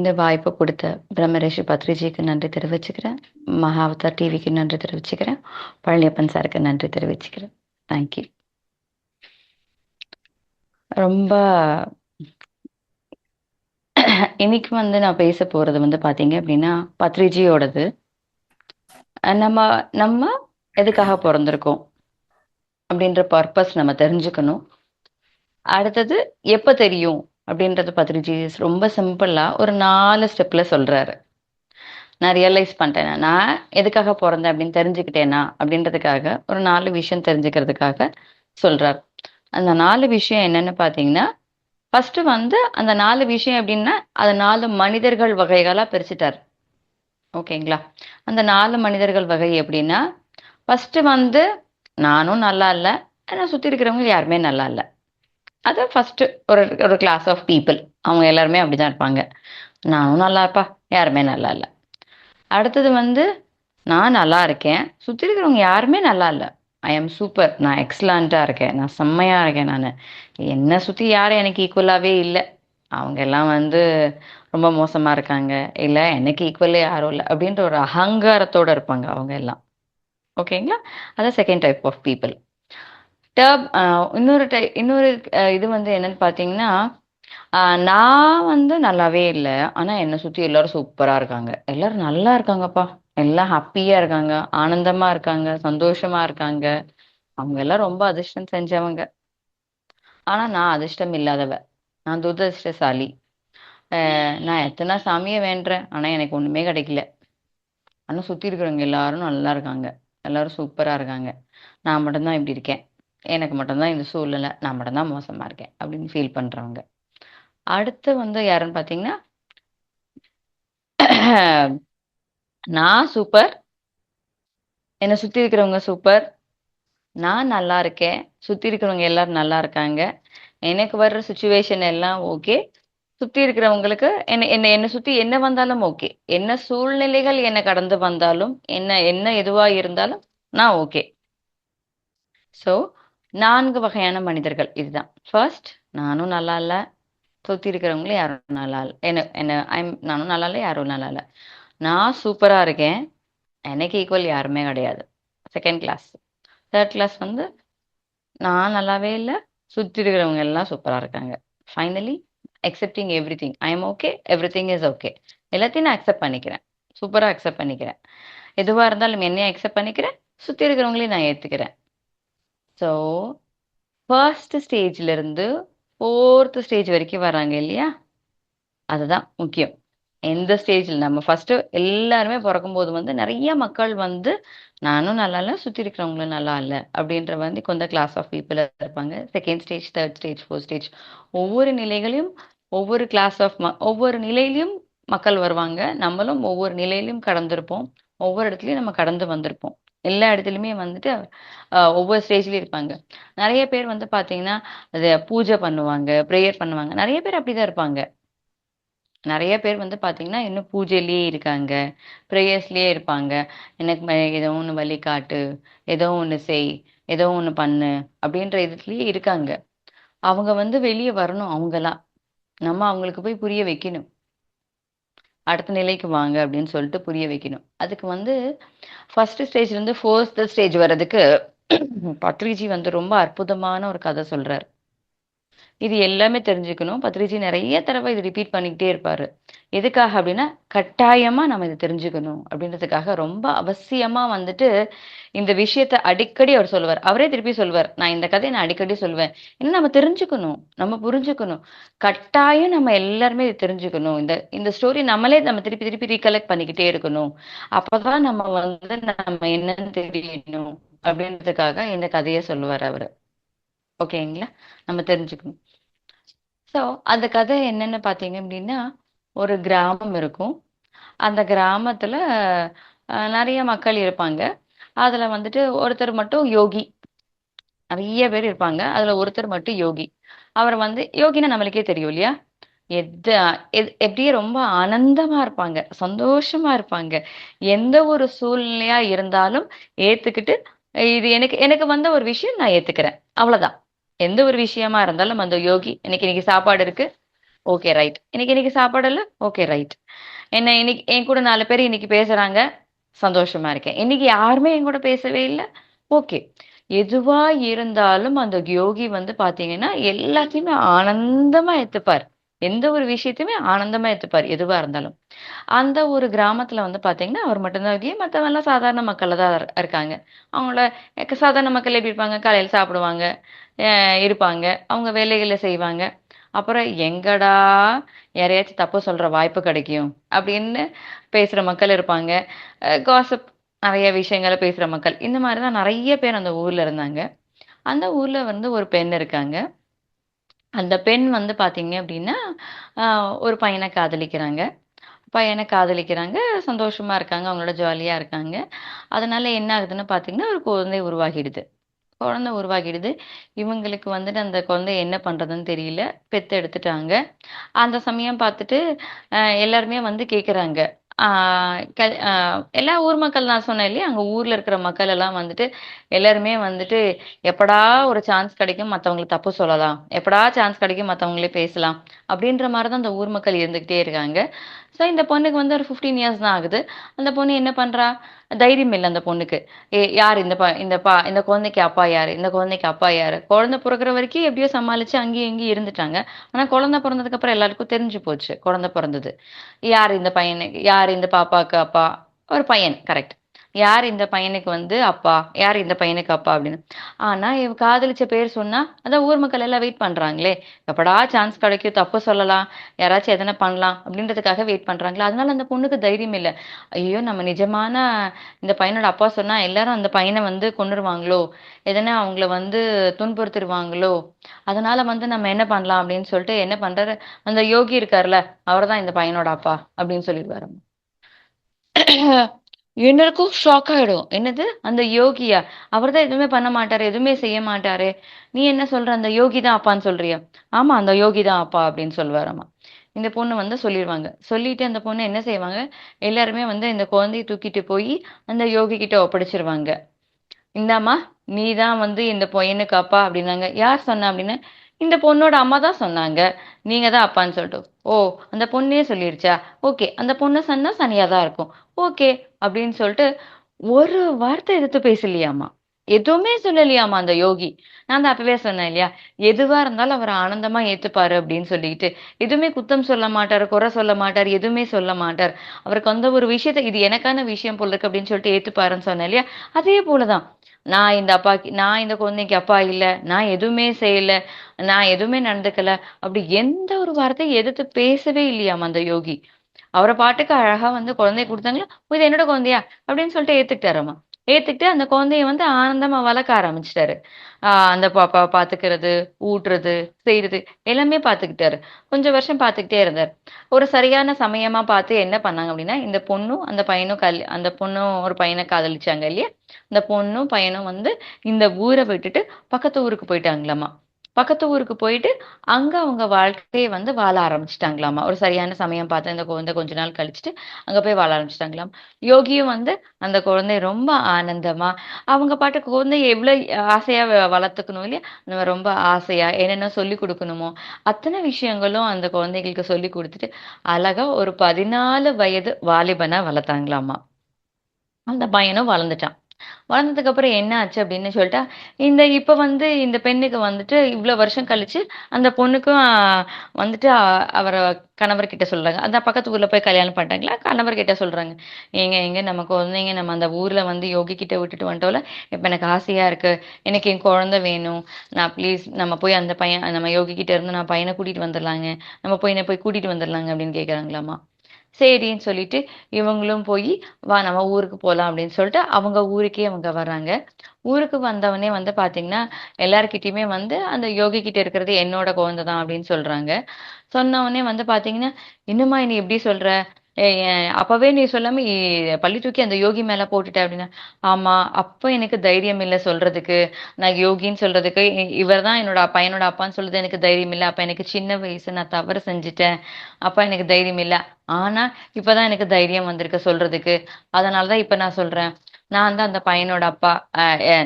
இந்த வாய்ப்பு கொடுத்த பிரம்மரிஷி பத்ரிஜிக்கு நன்றி தெரிவிச்சுக்கிறேன். மகாவதார் டிவிக்கு நன்றி தெரிவிச்சுக்கிறேன். பழனியப்பன் சாருக்கு நன்றி தெரிவிச்சுக்கிறேன். தேங்க்யூ. ரொம்ப இன்னைக்கு நான் பேச போறது பாத்தீங்க அப்படின்னா பத்ரிஜியோடது. நம்ம நம்ம எதுக்காக பிறந்திருக்கோம் அப்படின்ற பர்பஸ் நம்ம தெரிஞ்சுக்கணும். அடுத்தது எப்ப தெரியும் அப்படின்றது பத்ரிஜி ரொம்ப சிம்பிளா ஒரு 4 ஸ்டெப்ல சொல்றாரு. நான் ரியலைஸ் பண்ணிட்டேன், நான் எதுக்காக பிறந்தேன் அப்படின்னு தெரிஞ்சுக்கிட்டேனா அப்படின்றதுக்காக ஒரு 4 விஷயம் தெரிஞ்சுக்கிறதுக்காக சொல்றார். அந்த 4 விஷயம் என்னன்னு பாத்தீங்கன்னா, ஃபர்ஸ்ட் அந்த 4 விஷயம் எப்படின்னா அது 4 மனிதர்கள் வகைகளா பிரிச்சுட்டார். ஓகேங்களா? அந்த 4 மனிதர்கள் வகை எப்படின்னா, ஃபர்ஸ்ட் நானும் நல்லா இல்லை, ஆனா சுத்தி இருக்கிறவங்க யாருமே நல்லா இல்லை. அது ஃபர்ஸ்ட் ஒரு ஒரு கிளாஸ் ஆஃப் பீப்புள். அவங்க எல்லாருமே அப்படிதான் இருப்பாங்க. நானும் நல்லா இருப்பா, யாருமே நல்லா இல்லை. அடுத்தது நான் நல்லா இருக்கேன், சுத்தி இருக்கிறவங்க யாருமே நல்லா இல்லை. ஐ எம் சூப்பர், நான் எக்ஸலண்டா இருக்கேன், நான் செம்மையா இருக்கேன். நான் என்னை சுத்தி யாரும் எனக்கு ஈக்குவலாவே இல்லை. அவங்க எல்லாம் ரொம்ப மோசமா இருக்காங்க, இல்ல எனக்கு ஈக்குவலே யாரும் இல்லை அப்படின்ற ஒரு அகங்காரத்தோட இருப்பாங்க அவங்க எல்லாம். ஓகேங்களா? அதான் செகண்ட் டைப் ஆஃப் பீப்புள். இன்னொரு இது என்னன்னு பாத்தீங்கன்னா, நான் நல்லாவே இல்லை, ஆனா என்னை சுத்தி எல்லாரும் சூப்பரா இருக்காங்க, எல்லாரும் நல்லா இருக்காங்கப்பா, எல்லாம் ஹாப்பியா இருக்காங்க, ஆனந்தமா இருக்காங்க, சந்தோஷமா இருக்காங்க. அவங்க எல்லாம் ரொம்ப அதிர்ஷ்டம் செஞ்சவங்க, ஆனா நான் அதிர்ஷ்டம் இல்லாதவ, நான் துரதிர்ஷ்டசாலி. நான் எத்தனை சாமியை வேண்டுறேன், ஆனா எனக்கு ஒண்ணுமே கிடைக்கல. ஆனா சுத்தி இருக்கிறவங்க எல்லாரும் நல்லா இருக்காங்க, எல்லாரும் சூப்பரா இருக்காங்க. நான் மட்டும்தான் இப்படி இருக்கேன், எனக்கு மட்டும்தான் இந்த சூழ்நிலை, நான் மட்டும்தான் மோசமா இருக்கேன் அப்படின்னு ஃபீல் பண்றவங்க. அடுத்து யாருன்னு பாத்தீங்கன்னா, நான் சூப்பர், என்னை சுத்தி இருக்கிறவங்க சூப்பர், நான் நல்லா இருக்கேன், சுத்தி இருக்கிறவங்க எல்லாரும் நல்லா இருக்காங்க, எனக்கு வர்ற சுச்சுவேஷன் எல்லாம் ஓகே, சுத்தி இருக்கிறவங்களுக்கு என்ன என்ன என்ன சுத்தி என்ன வந்தாலும் ஓகே, என்ன சூழ்நிலைகள் என்ன கடந்து வந்தாலும் என்ன என்ன எதுவா இருந்தாலும் நான் ஓகே. ஸோ 4 வகையான மனிதர்கள் இதுதான். ஃபர்ஸ்ட், நானும் நல்லா இல்லை, சுத்தி இருக்கிறவங்களும் யாரும் நல்லா இல்லை, என்ன என்ன நானும் நல்லா இல்லை, யாரும் நல்லா இல்லை, நான் சூப்பரா இருக்கேன், எனக்கு ஈக்குவல் யாருமே கிடையாது. Second class. தேர்ட் கிளாஸ் நான் நல்லாவே இல்லை, சுத்தி இருக்கிறவங்க எல்லாம் சூப்பரா இருக்காங்க. Finally accepting every thing, I am okay, every thing is okay. எல்லாத்தையும் நான் அக்செப்ட் பண்ணிக்கிறேன், சூப்பரா அக்செப்ட் பண்ணிக்கிறேன். எதுவா இருந்தாலும் என்னையும் அக்செப்ட் பண்ணிக்கிறேன், சுத்தி இருக்கிறவங்களையும் நான் ஏத்துக்கிறேன். ஸோ ஃபர்ஸ்ட் ஸ்டேஜ்ல இருந்து 4th ஸ்டேஜ் வரைக்கும் வராங்க இல்லையா, அதுதான் முக்கியம். எந்த ஸ்டேஜில் நம்ம ஃபர்ஸ்ட் எல்லாருமே பிறக்கும்போது நிறைய மக்கள் நானும் நல்லா இல்லை, சுற்றி இருக்கிறவங்களும் நல்லா இல்லை அப்படின்ற கொஞ்சம் கிளாஸ் ஆஃப் பீப்புள் இருப்பாங்க. Second stage, third stage, fourth stage, ஒவ்வொரு நிலைகளையும் ஒவ்வொரு கிளாஸ் ஆஃப் ஒவ்வொரு நிலையிலையும் மக்கள் வருவாங்க. நம்மளும் ஒவ்வொரு நிலையிலையும் கடந்திருப்போம், ஒவ்வொரு இடத்துலையும் நம்ம கடந்து வந்திருப்போம். எல்லா இடத்துலையுமே ஒவ்வொரு ஸ்டேஜ்லயும் இருப்பாங்க. நிறைய பேர் பார்த்தீங்கன்னா அதை பூஜை பண்ணுவாங்க, ப்ரேயர் பண்ணுவாங்க, நிறைய பேர் அப்படிதான் இருப்பாங்க. நிறைய பேர் பாத்தீங்கன்னா இன்னும் பூஜையிலேயே இருக்காங்க, ப்ரேயர்ஸ்லயே இருப்பாங்க. எனக்கு ஏதோ ஒண்ணு வழி காட்டு, ஏதோ ஒண்ணு செய், ஏதோ ஒண்ணு பண்ணு அப்படின்ற இதுலயே இருக்காங்க. அவங்க வெளியே வரணும். அவங்கலாம் நம்ம அவங்களுக்கு போய் புரிய வைக்கணும், அடுத்த நிலைக்கு வாங்க அப்படின்னு சொல்லிட்டு புரிய வைக்கணும். அதுக்கு ஃபர்ஸ்ட் ஸ்டேஜ்ல இருந்து ஃபோர்த் ஸ்டேஜ் வர்றதுக்கு பத்ரிஜி ரொம்ப அற்புதமான ஒரு கதை சொல்றாரு. இது எல்லாமே தெரிஞ்சுக்கணும். பத்ரிஜி நிறைய தடவை இது ரிப்பீட் பண்ணிக்கிட்டே இருப்பாரு. எதுக்காக அப்படின்னா, கட்டாயமா நம்ம இதை தெரிஞ்சுக்கணும் அப்படின்றதுக்காக ரொம்ப அவசியமா இந்த விஷயத்த அடிக்கடி அவர் சொல்லுவார். அவரே திருப்பி சொல்வார், நான் இந்த கதையை நான் அடிக்கடி சொல்வேன். ஏன்னா நம்ம தெரிஞ்சுக்கணும், நம்ம புரிஞ்சுக்கணும், கட்டாயம் நம்ம எல்லாருமே இதை தெரிஞ்சுக்கணும். இந்த இந்த ஸ்டோரி நம்மளே நம்ம திருப்பி திருப்பி ரீகலெக்ட் பண்ணிக்கிட்டே இருக்கணும். அப்பதான் நம்ம நம்ம என்னன்னு தெரியணும் அப்படின்றதுக்காக இந்த கதையை சொல்லுவார் அவரு. ஓகேங்களா? நம்ம தெரிஞ்சுக்கணும். ஸோ அந்த கதை என்னன்னு பார்த்தீங்க அப்படின்னா, ஒரு கிராமம் இருக்கும். அந்த கிராமத்துல நிறைய மக்கள் இருப்பாங்க. அதுல ஒருத்தர் மட்டும் யோகி. நிறைய பேர் இருப்பாங்க, அதுல ஒருத்தர் மட்டும் யோகி. அவர் யோகினா நம்மளுக்கே தெரியும் இல்லையா, எது எப்படியே ரொம்ப ஆனந்தமா இருப்பாங்க, சந்தோஷமா இருப்பாங்க. எந்த ஒரு சூழ்நிலையா இருந்தாலும் ஏத்துக்கிட்டு, இது எனக்கு எனக்கு ஒரு விஷயம் நான் ஏத்துக்கிறேன், அவ்வளவுதான். எந்த ஒரு விஷயமா இருந்தாலும் அந்த யோகி, இன்னைக்கு இன்னைக்கு சாப்பாடு இருக்கு, ஓகே ரைட். இன்னைக்கு இன்னைக்கு சாப்பாடுல்ல? Okay right. என்ன இன்னைக்கு என் கூட 4 பேர் இன்னைக்கு பேசுறாங்க. சந்தோஷமா இருக்கேன். இன்னைக்கு யாருமே என் கூட பேசவே இல்ல. ஓகே. எதுவா இருந்தாலும் அந்த யோகி வந்து பாத்தீங்கன்னா, எல்லாத்தையுமே ஆனந்தமா ஏத்துப்பார். எந்த ஒரு விஷயத்தையுமே ஆனந்தமா ஏத்துப்பார். எதுவா இருந்தாலும். அந்த ஒரு கிராமத்துல வந்து பாத்தீங்கன்னா, அவர் மட்டும் தான் யோகி. மத்தவங்கலாம் சாதாரண மக்கள் தான் இருக்காங்க. அவங்கள சாதாரண மக்கள் எப்படி இருப்பாங்க? காலையில சாப்பிடுவாங்க, அ இருப்பாங்க. அவங்க வேலைகள செய்வாங்க. அப்புறம் எங்கடா யாரையாச்சும் தப்பு சொல்ற வாய்ப்பு கிடைக்கும் அப்படின்னு பேசுற மக்கள் இருப்பாங்க. காசிப் நெறைய விஷயங்கள பேசுற மக்கள். இந்த மாரி தான் நெறைய பேர் அந்த ஊர்ல இருந்தாங்க. அந்த ஊர்ல வந்து ஒரு பெண் இருக்காங்க. அந்த பெண் வந்து பார்த்தீங்க அப்படின்னா, அ ஒரு பையன காதலிக்கிறாங்க. பையன காதலிக்கிறாங்க. சந்தோஷமா இருக்காங்க. அவங்களோட ஜாலியா இருக்காங்க. அதனால என்ன ஆகுதுன்னு பார்த்தீங்கன்னா, ஒரு குழந்தை உருவாகிடுது. குழந்தை உருவாகிடுது. இவங்களுக்கு வந்துட்டு அந்த குழந்தைய என்ன பண்றதுன்னு தெரியல. பெத்து எடுத்துட்டாங்க. அந்த சமயம் பார்த்துட்டு, எல்லாருமே வந்து கேட்குறாங்க. ஆ கல் அ எல்லா ஊர் மக்கள் நான் சொன்னேன் இல்லையா? அங்க ஊர்ல இருக்கிற மக்கள் எல்லாம் வந்துட்டு, எல்லாருமே வந்துட்டு, எப்படா ஒரு சான்ஸ் கிடைக்கும் மத்தவங்களுக்கு தப்பு சொல்லலாம். எப்படா சான்ஸ் கிடைக்கும் மத்தவங்களே பேசலாம். அப்படின்ற மாரி தான் அந்த ஊர் மக்கள் இருந்துகிட்டே இருக்காங்க. ஸோ இந்த பொண்ணுக்கு வந்து ஒரு 15 இயர்ஸ் தான் ஆகுது. அந்த பொண்ணு என்ன பண்றா? தைரியம் இல்ல அந்த பொண்ணுக்கு. யார் இந்த குழந்தைக்கு அப்பா யாரு? இந்த குழந்தைக்கு அப்பா யாரு? குழந்தை பொறக்கிற வரைக்கும் எப்படியோ சமாளிச்சு அங்கேயும் இங்கேயும் இருந்துட்டாங்க. ஆனா குழந்தை பொறந்ததுக்கு அப்புறம் எல்லாருக்கும் தெரிஞ்சு போச்சு. குழந்தை பொறந்தது. யார் இந்த பாப்பாக்கு அப்பா? ஒரு பையன். கரெக்ட். யார் இந்த பையனுக்கு வந்து அப்பா? யார் இந்த பையனுக்கு அப்பா? அப்படின்னு. ஆனா இவ காதலிச்ச பேர் சொன்னா, அதான் ஊர் மக்கள் எல்லாம் வெயிட் பண்றாங்களே. எப்படா சான்ஸ் கிடைக்கும், தப்பு சொல்லலாம், யாராச்சும் எதனா பண்ணலாம் அப்படின்றதுக்காக வெயிட் பண்றாங்களா. அதனால அந்த பொண்ணுக்கு தைரியம் இல்ல. ஐயோ! நம்ம நிஜமான இந்த பையனோட அப்பா சொன்னா எல்லாரும் அந்த பையன வந்து கொன்னுருவாங்களோ, எதனா அவங்கள வந்து துன்புறுத்திருவாங்களோ, அதனால வந்து நம்ம என்ன பண்ணலாம் அப்படின்னு சொல்லிட்டு என்ன பண்றாரு, அந்த யோகி இருக்கார்ல, அவர்தான் இந்த பையனோட அப்பா அப்படின்னு சொல்லிருவாரு. எல்லாருக்கும் ஷாக் ஆயிடும். என்னது? அந்த யோகியா? அவர் தான் எதுவுமே பண்ண மாட்டாரு. எதுவுமே செய்ய மாட்டாரே. நீ என்ன சொல்ற? அந்த யோகி தான் அப்பான்னு சொல்றியா? ஆமா, அந்த யோகி தான் அப்பா அப்படின்னு சொல்லுவாராமா. இந்த பொண்ணு வந்து சொல்லிருவாங்க. சொல்லிட்டு அந்த பொண்ணு என்ன செய்வாங்க? எல்லாருமே வந்து இந்த குழந்தைய தூக்கிட்டு போயி அந்த யோகி கிட்ட ஒப்படைச்சிருவாங்க. இந்தாம்மா, நீ தான் வந்து இந்த பையனுக்கு அப்பா அப்படின்னாங்க. யார் சொன்னா அப்படின்னு, இந்த பொண்ணோட அம்மா தான் சொன்னாங்க. நீங்க தான் அப்பான்னு சொல்லிட்டு. ஓ! அந்த பொண்ணே சொல்லிருச்சா? ஓகே. அந்த பொண்ணு சொன்னா சரியா தான் இருக்கும். ஓகே. அப்படின்னு சொல்லிட்டு ஒரு வார்த்தை எதிர்த்து பேசலையாமா. எதுவுமே சொல்லலையாமா அந்த யோகி. நான் தான் அப்பவே சொன்னேன் இல்லையா? எதுவா இருந்தாலும் அவர் ஆனந்தமா ஏத்துப்பாரு அப்படின்னு சொல்லிட்டு. எதுவுமே குத்தம் சொல்ல மாட்டாரு, குறை சொல்ல மாட்டாரு, எதுவுமே சொல்ல மாட்டார். அவருக்கு அந்த ஒரு விஷயத்த இது எனக்கான விஷயம் போல இருக்கு அப்படின்னு சொல்லிட்டு ஏத்துப்பாருன்னு சொன்னேன் இல்லையா? அதே போல தான். நான் இந்த குழந்தைக்கு அப்பா இல்ல. நான் எதுவுமே செய்யல. நான் எதுவுமே நடந்துக்கல. அப்படி எந்த ஒரு வார்த்தையும் எதிர்த்து பேசவே இல்லையாம் அந்த யோகி. அவர பாட்டுக்கு அழகா வந்து குழந்தைய குடுத்தாங்களா, "ஓ! இது என்னோட குழந்தையா?" அப்படின்னு சொல்லிட்டு ஏத்துக்கிட்டாராமா. ஏத்துக்கிட்டு அந்த குழந்தைய வந்து ஆனந்தமா வளர்க்க ஆரம்பிச்சுட்டாரு. அந்த பாப்பாவ பாத்துக்கிறது, ஊட்டுறது, செய்றது எல்லாமே பாத்துக்கிட்டாரு. கொஞ்சம் வருஷம் பாத்துக்கிட்டே இருந்தாரு. ஒரு சரியான சமயமா பார்த்து என்ன பண்ணாங்க அப்படின்னா, இந்த பொண்ணும், அந்த பையனும் அந்த பொண்ணும் ஒரு பையன காதலிச்சாங்க இல்லையா? அந்த பொண்ணும், பையனும் வந்து இந்த ஊர விட்டுட்டு பக்கத்து ஊருக்கு போயிட்டாங்களாமா. பக்கத்து ஊருக்கு போயிட்டு, அங்க அவங்க வாழ்க்கைய வந்து வாழ ஆரம்பிச்சுட்டாங்களாமா. ஒரு சரியான சமயம் பார்த்து இந்த குழந்தை கொஞ்ச நாள் கழிச்சுட்டு, அங்க போய் வாழ ஆரம்பிச்சுட்டாங்களாம். யோகியும் வந்து அந்த குழந்தைய ரொம்ப ஆனந்தமா, அவங்க பாட்டுக்கு குழந்தைய எவ்வளோ ஆசையா வளர்த்துக்கணும் இல்லையா? நம்ம ரொம்ப ஆசையா என்னென்ன சொல்லிக் குடுக்கணுமோ, அத்தன விஷயங்களும் அந்த குழந்தைகளுக்கு சொல்லிக் குடுத்துட்டு, அழகா ஒரு 14 வயது வாலிபனா வளர்த்தாங்களாமா. அந்த பையனும் வளர்ந்துட்டான். வளர்ந்ததுக்கு அப்புறம் என்ன ஆச்சு அப்படின்னு சொல்லிட்டா, இப்ப வந்து இந்த பெண்ணுக்கு வந்துட்டு இவ்ளோ வருஷம் கழிச்சு, அந்த பொண்ணுக்கும் வந்துட்டு அவர கணவர்கிட்ட சொல்றாங்க. அதான் பக்கத்து ஊர்ல போய் கல்யாணம் பண்ணிட்டாங்களா, கணவர்கிட்ட சொல்றாங்க. "ஏங்க ஏங்க நம்ம குழந்தைங்க நம்ம அந்த ஊர்ல வந்து யோகி கிட்ட விட்டுட்டு வந்துட்டோம்ல, இப்ப எனக்கு ஆசையா இருக்கு. எனக்கு என் குழந்தை வேணும். நான் ப்ளீஸ் நம்ம போய் அந்த பையன் நம்ம யோகி கிட்ட இருந்து நான் பையன கூட்டிட்டு வந்துரலாங்க. நம்ம போய் என்ன போய் கூட்டிட்டு வந்துரலாங்க" அப்படின்னு கேட்கறாங்களாமா. சரின்னு சொல்லிட்டு இவங்களும் போயி, "வா நம்ம ஊருக்கு போலாம்" அப்படின்னு சொல்லிட்டு அவங்க ஊருக்கே அவங்க வர்றாங்க. ஊருக்கு வந்தவனே வந்து பார்த்தீங்கன்னா, எல்லார்கிட்டயுமே வந்து அந்த யோகி கிட்ட இருக்கிறது என்னோட குழந்தை தான் அப்படின்னு சொல்றாங்க. சொன்னவுனே வந்து பார்த்தீங்கன்னா, "என்னம்மா நீ இப்படி சொல்ற? அப்பவே நீ சொல்லாம பழி தூக்கி அந்த யோகி மேல போட்டுட்ட" அப்படின்னா, "ஆமா, அப்ப எனக்கு தைரியம் இல்ல சொல்றதுக்கு. நான் யோகின்னு சொல்றதுக்கு, இவர் தான் என்னோட பையனோட அப்பான்னு சொல்றது எனக்கு தைரியம் இல்ல. அப்ப எனக்கு சின்ன வயசு, நான் தவறு செஞ்சுட்டேன். அப்ப எனக்கு தைரியம் இல்ல. ஆனா, இப்பதான் எனக்கு தைரியம் வந்திருக்கு சொல்றதுக்கு. அதனால தான் இப்ப நான் சொல்றேன். நான் தான் அந்த பையனோட அப்பா. அ எ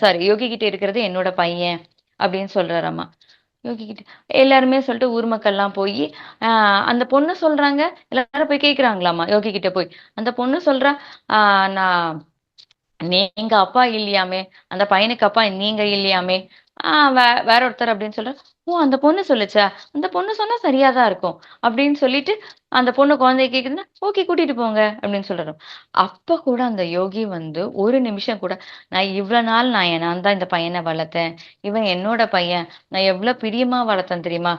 சாரி யோகி கிட்ட இருக்கிறது என்னோட பையன் அப்படின்னு சொல்றாராமா. யோகி கிட்ட எல்லாருமே சொல்லிட்டு ஊர் மக்கள்லாம் போய் அந்த பொண்ணு சொல்றாங்க. எல்லாரும் போய் கேக்குறாங்களாமா யோகி கிட்ட போய். அந்த பொண்ணு சொல்றா, நான் நீங்க அப்பா இல்லையாமே, அந்த பையனுக்கு அப்பா நீங்க இல்லையாமே, வேற ஒருத்தர் அப்படின்னு சொல்ற. ஓ, அந்த பொண்ணு சொல்லுச்சா, அந்த பொண்ணு சொன்னா சரியா தான் இருக்கும் அப்படின்னு சொல்லிட்டு அந்த பொண்ணு குழந்தைய கேக்குதுன்னா ஓகே கூட்டிட்டு போங்க அப்படின்னு சொல்றாரு. அப்ப கூட அந்த யோகி வந்து ஒரு நிமிஷம் கூட, நான் தான் இந்த பையனை வளர்த்தேன், இவன் என்னோட பையன், நான் எவ்வளவு பிரியமா வளர்த்தேன் தெரியுமா,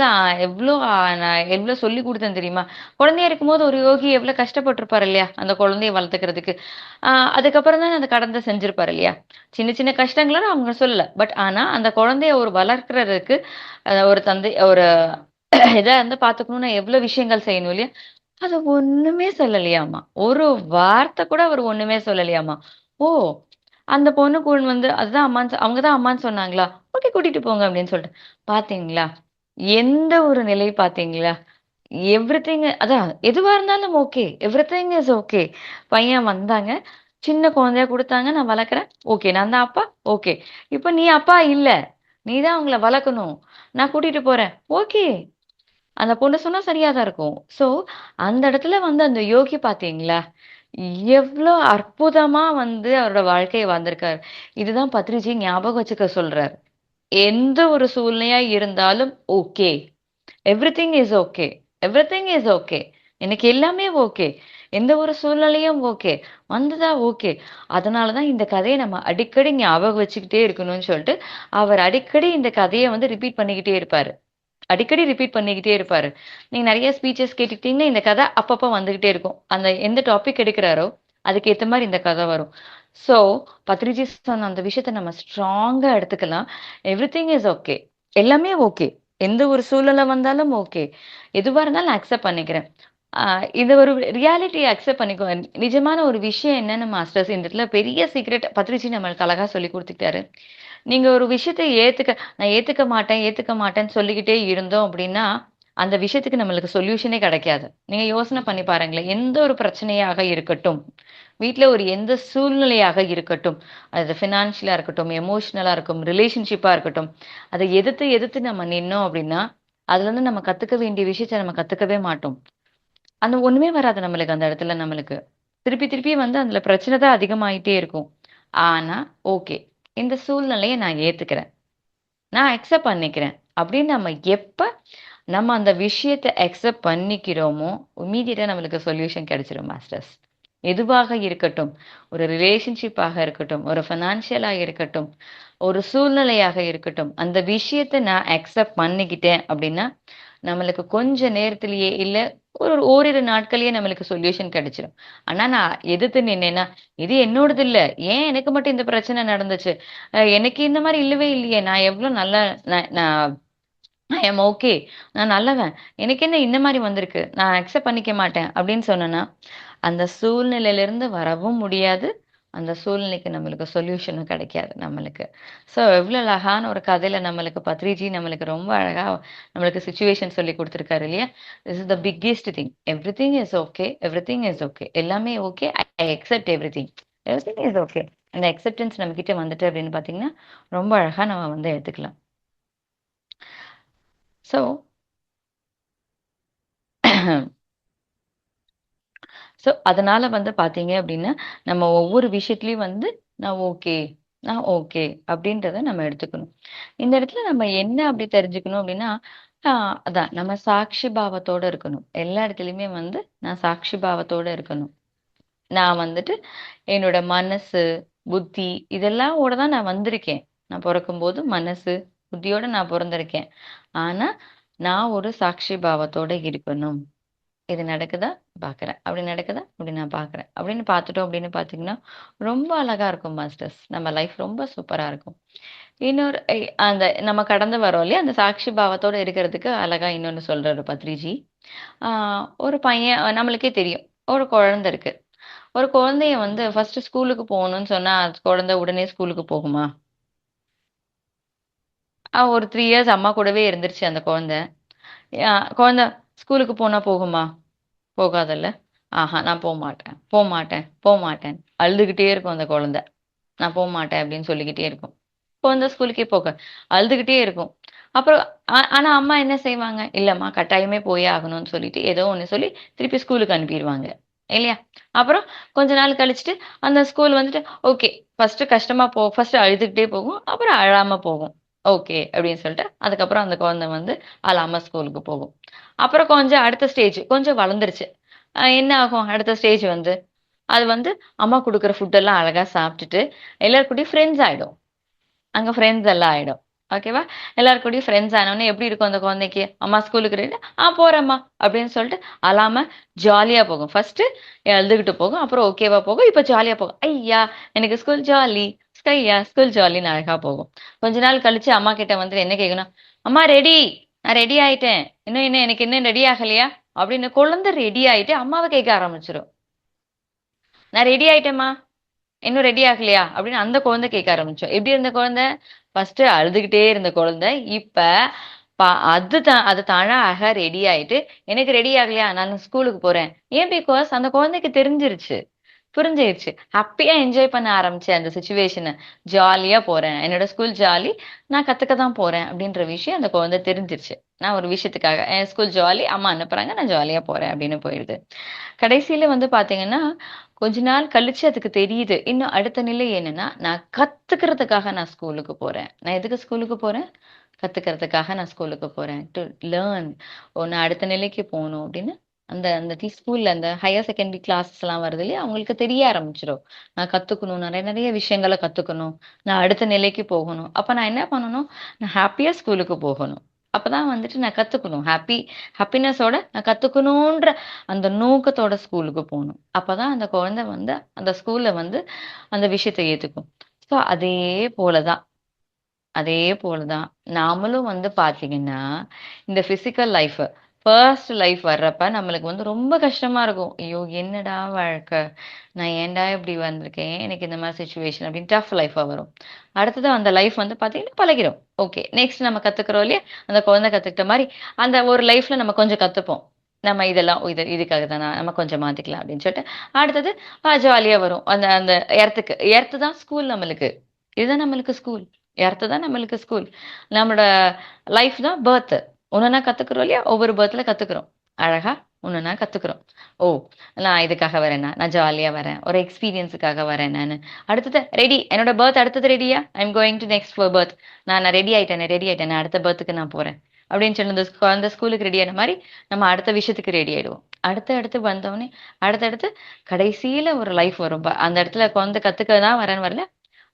நான் எவ்வளவு சொல்லி கொடுத்தேன் தெரியுமா. குழந்தையா இருக்கும்போது ஒரு யோகி எவ்வளவு கஷ்டப்பட்டிருப்பாரு இல்லையா அந்த குழந்தைய வளர்த்துக்கிறதுக்கு. அதுக்கப்புறம் தான் அந்த கடந்த செஞ்சிருப்பாரு இல்லையா. சின்ன சின்ன கஷ்டங்கள அவங்க சொல்லல. பட் ஆனா அந்த குழந்தைய ஒரு வளர்க்கறதுக்கு ஒரு தந்தை ஒரு இதா இருந்து பாத்துக்கணும்னா எவ்வளவு விஷயங்கள் செய்யணும் இல்லையா. அது ஒண்ணுமே சொல்லலையாமா. ஒரு வார்த்தை கூட அவர் ஒண்ணுமே சொல்லலையாமா. ஓ, அந்த பொண்ணு கூட வந்து அதுதான் அம்மான்னு அவங்கதான் அம்மான்னு சொன்னாங்களா, ஓகே கூட்டிட்டு போங்க அப்படின்னு சொல்லிட்டு. பாத்தீங்களா, எந்த ஒரு நிலை பாத்தீங்களா. எவ்ரிதிங் அதான் எதுவா இருந்தாலும் ஓகே. Everything is okay. பையன் வந்தாங்க. சின்ன குழந்தையா குடுத்தாங்க. நான் வளர்க்குறேன். ஓகே. நான் தான் அப்பா. ஓகே. இப்ப நீ அப்பா இல்ல. நீ தான் அவங்கள வளர்க்கணும். நான் கூட்டிட்டு போறேன். ஓகே. அந்த பொண்ணு சொன்னா சரியா தான் இருக்கும். சோ, அந்த இடத்துல வந்து அந்த யோகி பார்த்தீங்களா? எவ்ளோ அற்புதமா வந்து அவரோட வாழ்க்கைய வாழ்ந்திருக்காரு. இதுதான் பத்ரிஜி ஞாபகம் வச்சுக்க சொல்றாரு. எந்த ஒரு சூழ்நிலையா இருந்தாலும் okay. Everything is okay. Everything is okay. எனக்கு எல்லாமே ஓகே. எந்த ஒரு சூழ்நிலையும் ஓகே. வந்ததா ஓகே. அதனால தான் இந்த கதைய நம்ம அடிக்கடி ஞாபகம் வச்சுக்கிட்டே இருக்கணும்னு சொல்லிட்டு, அவர் அடிக்கடி இந்த கதைய வந்து ரிப்பீட் பண்ணிக்கிட்டே இருப்பாரு. அடிக்கடி ரிப்பீட் பண்ணிக்கிட்டே இருப்பாரு. நீங்க நெறைய ஸ்பீச்சஸ் கேட்டுக்கிட்டீங்கன்னா, இந்த கதை அப்பப்ப வந்துகிட்டே இருக்கும். அந்த எந்த டாபிக் எடுக்குறாரோ, அதுக்கு ஏத்த மாரி இந்த கதை வரும். ஸோ, பத்ரிஜி சொன்ன அந்த விஷயத்த நம்ம ஸ்ட்ராங்கா எடுத்துக்கலாம். Everything is okay. எல்லாமே ஓகே. எந்த ஒரு சூழ்நிலை வந்தாலும் ஓகே. எதுவா இருந்தாலும் நான் அக்செப்ட் பண்ணிக்கிறேன். ஆ இது ஒரு ரியாலிட்டிய அக்செப்ட் பண்ணிக்கோ. நிஜமான ஒரு விஷயம் என்னன்னு மாஸ்டர்ஸ் இந்த இடத்துல பெரிய சீக்ரெட் பத்ரிஜி நம்மளுக்கு அழகா சொல்லிக் குடுத்துட்டாரு. நீங்க ஒரு விஷயத்த நான் ஏத்துக்க மாட்டேன்னு சொல்லிக்கிட்டே இருந்தோம் அப்படின்னா, அந்த விஷயத்துக்கு நம்மளுக்கு சொல்யூஷனே கிடைக்காது. நீங்க யோசனை பண்ணி பாருங்களேன். எந்த ஒரு பிரச்சனையாக இருக்கட்டும், வீட்ல ஒரு எந்த சூழ்நிலையாக இருக்கட்டும், அது ஃபினான்ஷியலா இருக்கட்டும், எமோஷனலா இருக்கும், ரிலேஷன்ஷிப்பா இருக்கட்டும், அத எதிர்த்து எதிர்த்து நம்ம நின்னோம் அப்படின்னா, அதுலருந்து நம்ம கத்துக்க வேண்டிய விஷயத்த நம்ம கத்துக்கவே மாட்டோம். அந்த ஒண்ணுமே வராது நம்மளுக்கு அந்த இடத்துல நம்மளுக்கு. திருப்பி திருப்பி வந்து அதுல பிரச்சனை தான் அதிகமாயிட்டே இருக்கும். ஆனா, ஓகே. இந்த சூழ்நிலைய நான் ஏத்துக்கிறேன். நான் அக்செப்ட் பண்ணிக்கிறேன். அப்படின்னு நம்ம அந்த விஷயத்த அக்செப்ட் பண்ணிக்கிறோமோ, இம்மீடியட்டா நம்மளுக்கு சொல்யூஷன் கிடைச்சிரும் மாஸ்டர்ஸ். எதுவாக இருக்கட்டும், ஒரு ரிலேஷன்ஷிப்பாக இருக்கட்டும், ஒரு ஃபினான்ஷியலா இருக்கட்டும், ஒரு சூழ்நிலையாக இருக்கட்டும், அந்த விஷயத்த நான் அக்செப்ட் பண்ணிக்கிட்டேன் அப்படின்னா, நம்மளுக்கு கொஞ்ச நேரத்திலேயே இல்ல ஓரிரு நாட்கள்லயே நம்மளுக்கு சொல்யூஷன் கிடைச்சிரும். ஆனா நான் எதிர்த்து நின்னேன்னா, இது என்னோடது இல்ல. ஏன் எனக்கு மட்டும் இந்த பிரச்சனை நடந்துச்சு? எனக்கு இந்த மாரி இல்லவே இல்லையே! நான் எவ்ளோ நல்லா நான் நான் ஐ அம் ஓகே. நான் நல்லவன். எனக்கு என்ன இந்த மாரி வந்திருக்கு? நான் அக்செப்ட் பண்ணிக்க மாட்டேன் அப்படின்னு சொன்னேன்னா, அந்த சூழ்நிலையிலிருந்து வரவும் முடியாது. அந்த சூழ்நிலைக்கு நம்மளுக்கு சொல்யூஷனும் கிடைக்காது நம்மளுக்கு. ஸோ எவ்ளோ அழகான ஒரு கதையில நம்மளுக்கு பத்ரிஜி நம்மளுக்கு ரொம்ப அழகா நம்மளுக்கு சிச்சுவேஷன் சொல்லிக் குடுத்துருக்காரு இல்லையா? This is the biggest thing. Everything is okay. Everything is okay. எல்லாமே okay. I accept everything. Everything is okay. அந்த அக்செப்டன்ஸ் நம்மகிட்ட வந்துட்டு அப்படின்னு பார்த்தீங்கன்னா, ரொம்ப அழகா நம்ம வந்து எடுத்துக்கலாம். ஸோ அதனால வந்து பார்த்தீங்க அப்டின்னா, நம்ம ஒவ்வொரு விஷயத்துலயும் வந்து நான் ஓகே, நான் ஓகே அப்டின்றத நம்ம எடுத்துக்கணும். இந்த இடத்துல நம்ம என்ன அப்டி தெரிஞ்சுக்கணும் அப்டின்னா, ஆ அதான் நம்ம சாட்சி பாவத்தோட இருக்கணும். எல்லா இடத்துலயுமே வந்து நான் சாட்சி பாவத்தோட இருக்கணும். நான் வந்துட்டு என்னோட மனசு, புத்தி இதெல்லாம் ஓட தான் நான் வந்திருக்கேன். நான் பொறக்கும்போது மனசு, புத்தியோட நான் பொறந்திருக்கேன். ஆனா, நான் ஒரு சாட்சி பாவத்தோட இருக்கணும். இது நடக்குதா? பார்க்குறேன். அப்படி நடக்குதா? அப்படி நான் பார்க்குறேன். அப்படின்னு பார்த்துட்டோம் அப்படின்னு பார்த்தீங்கன்னா, ரொம்ப அழகா இருக்கும் மாஸ்டர்ஸ். நம்ம லைஃப் ரொம்ப சூப்பரா இருக்கும். இன்னொரு அந்த நம்ம கடந்து வரோம் இல்லையா? அந்த சாட்சி பாவத்தோட இருக்கிறதுக்கு அழகா இன்னொன்னு சொல்றாரு பத்ரிஜி. ஆ ஒரு பையன் நம்மளுக்கே தெரியும். ஒரு குழந்தை இருக்கு. ஒரு குழந்தைய வந்து ஃபர்ஸ்ட்டு ஸ்கூலுக்கு போகணும்னு சொன்னா, அது குழந்தை உடனே ஸ்கூலுக்கு போகுமா? ஒரு 3 இயர்ஸ் அம்மா கூடவே இருந்துருச்சு அந்த குழந்தை. குழந்தை ஸ்கூலுக்கு போனா போகுமா? போகாதுல்ல. நான் போமாட்டேன், போமாட்டேன், போமாட்டேன். அழுதுகிட்டே இருக்கும் அந்த குழந்தை. நான் போமாட்டேன் அப்படின்னு சொல்லிக்கிட்டே இருக்கும். குழந்தை ஸ்கூலுக்கே போக அழுதுகிட்டே இருக்கும். அப்புறம் ஆனா அம்மா என்ன செய்வாங்க? இல்லம்மா கட்டாயமே போயே ஆகணும்னு சொல்லிட்டு ஏதோ ஒண்ணு சொல்லி திருப்பி ஸ்கூலுக்கு அனுப்பிருவாங்க. இல்லையா? அப்புறம் கொஞ்ச நாள் கழிச்சுட்டு அந்த ஸ்கூல் வந்துட்டு ஓகே. ஃபர்ஸ்ட் அழுதுகிட்டே போகும். அப்புறம் அழாம போகும். ஓகே அப்படின்னு சொல்லிட்டு அதுக்கப்புறம் அந்த குழந்தை வந்து அழாம ஸ்கூலுக்கு போகும். அப்புறம் கொஞ்சம் அடுத்த ஸ்டேஜ் கொஞ்சம் வளர்ந்துருச்சு. என்ன ஆகும் அடுத்த ஸ்டேஜ் வந்து அது வந்து அம்மா குடுக்குற ஃபுட் எல்லாம் அழகா சாப்பிட்டுட்டு எல்லார் கூடயும் ஃப்ரெண்ட்ஸ் ஆயிடும். அங்க ஃப்ரெண்ட்ஸ் எல்லாம் ஆயிடும். ஓகேவா? எல்லார் கூடயும் ஃப்ரெண்ட்ஸ் ஆனோனே எப்படி இருக்கும் அந்த குழந்தைக்கு? அம்மா ஸ்கூலுக்கு ரெடி போறேம்மா அப்படின்னு சொல்லிட்டு அழாம ஜாலியா போகும். ஃபர்ஸ்ட் அழுதுகிட்டு போகும். அப்புறம் ஓகேவா போகும். இப்ப ஜாலியா போகும். ஐயா எனக்கு ஸ்கூல் ஜாலி. ஸ்கையா ஸ்கூல் ஜாலின்னு அழகா போகும். கொஞ்ச நாள் கழிச்சு அம்மா கிட்ட வந்து என்ன கேட்கணும்? அம்மா ரெடி. நான் ரெடி ஆயிட்டேன். எனக்கு இன்னும் ரெடி ஆகலையா? அப்படின்னு குழந்தை ரெடி ஆயிட்டு அம்மாவை கேட்க ஆரம்பிச்சிடும். நான் ரெடி ஆயிட்டேம்மா. இன்னும் ரெடி ஆகலையா அப்படின்னு அந்த குழந்தை கேட்க ஆரம்பிச்சோம். எப்படி இருந்த குழந்தை? ஃபர்ஸ்ட் அழுதுகிட்டே இருந்த குழந்தை இப்ப அது தானா அழகா ரெடி ஆயிட்டு எனக்கு ரெடி ஆகலையா நான் ஸ்கூலுக்கு போறேன். ஏன்? பிகாஸ் அந்த குழந்தைக்கு தெரிஞ்சிருச்சு, புரிஞ்சிருச்சு. ஹாப்பியா என்ஜாய் பண்ண ஆரம்பிச்சேன் அந்த சுச்சுவேஷனை. ஜாலியா போறேன், என்னோட ஸ்கூல் ஜாலி, நான் கத்துக்க தான் போறேன் அப்படின்ற விஷயம் அந்த குழந்தை தெரிஞ்சிருச்சு. நான் ஒரு விஷயத்துக்காக என் ஸ்கூல் ஜாலி, அம்மா அனுப்புறாங்க, நான் ஜாலியா போறேன் அப்படின்னு போயிடுது. கடைசியில வந்து பாத்தீங்கன்னா கொஞ்ச நாள் கழிச்சு அதுக்கு தெரியுது இன்னும் அடுத்த நிலை என்னன்னா நான் கத்துக்கிறதுக்காக நான் ஸ்கூலுக்கு போறேன். நான் எதுக்கு ஸ்கூலுக்கு போறேன்? கத்துக்கிறதுக்காக நான் ஸ்கூலுக்கு போறேன் டு லேர்ன். நான் அடுத்த நிலைக்கு போகணும் அப்படின்னு அந்த அந்த ஸ்கூல்ல அந்த ஹையர் செகண்டரி கிளாஸஸ் எல்லாம் வருது இல்லையா அவங்களுக்கு தெரிய ஆரம்பிச்சிடும். நான் கத்துக்கணும், நிறைய நிறைய விஷயங்களை கத்துக்கணும், நான் அடுத்த நிலைக்கு போகணும். அப்ப நான் என்ன பண்ணணும்? நான் ஹாப்பியா ஸ்கூலுக்கு போகணும். அப்பதான் வந்துட்டு நான் கத்துக்கணும். ஹாப்பினஸோட நான் கத்துக்கணும்ன்ற அந்த நோக்கத்தோட ஸ்கூலுக்கு போகணும். அப்பதான் அந்த குழந்தை வந்து அந்த ஸ்கூல்ல வந்து அந்த விஷயத்தை ஏத்துக்கும். ஸோ போலதான் அதே போலதான் நாமளும் வந்து பாத்தீங்கன்னா இந்த பிசிக்கல் லைஃப் ஃபர்ஸ்ட் லைஃப் வர்றப்ப நம்மளுக்கு வந்து ரொம்ப கஷ்டமா இருக்கும். ஐயோ என்னடா வாழ்க்கை, நான் ஏன்டா இப்படி வந்திருக்கேன், எனக்கு இந்த மாதிரி சுச்சுவேஷன் அப்படின்னு டஃப் லைஃபா வரும். அடுத்தது அந்த லைஃப் வந்து பாத்தீங்கன்னா பழகிடும். ஓகே நெக்ஸ்ட் நம்ம கத்துக்கிறோம் இல்லையா, அந்த குழந்தை கத்துக்கிட்ட மாதிரி அந்த ஒரு லைஃப்ல நம்ம கொஞ்சம் கத்துப்போம். நம்ம இதெல்லாம் இதுக்காக தானே நம்ம கொஞ்சம் மாத்திக்கலாம் அப்படின்னு சொல்லிட்டு அடுத்தது ஜாலியா வரும். அந்த அந்த எர்த்து தான் ஸ்கூல் நம்மளுக்கு. இதுதான் நம்மளுக்கு ஸ்கூல். எர்த்து தான் நம்மளுக்கு ஸ்கூல். நம்மளோட லைஃப் தான் பர்த். ஒன்னொன்னா கத்துக்கிறோம் இல்லையா, ஒவ்வொரு பர்த்ல கத்துக்கிறோம். அழகா ஒன்னொன்னா கத்துக்கிறோம். ஓ நான் இதுக்காக வரேன்னா, நான் ஜாலியா வரேன், ஒரு எக்ஸ்பீரியன்ஸுக்காக வரேன் நான். அடுத்தது ரெடி, என்னோட பர்த் அடுத்தது ரெடியா, I am going to next birth. நான் ரெடி ஆயிட்டேன் அடுத்த பர்த்துக்கு நான் போறேன் அப்படின்னு சொல்லி அந்த ஸ்கூலுக்கு ரெடி ஆன மாதிரி நம்ம அடுத்த விஷயத்துக்கு ரெடி ஆயிடுவோம். அடுத்து வந்தோடனே அடுத்தடுத்து கடைசியில ஒரு லைஃப் வரும். அந்த இடத்துல குழந்தை கத்துக்க தான் வரேன்னு வரல.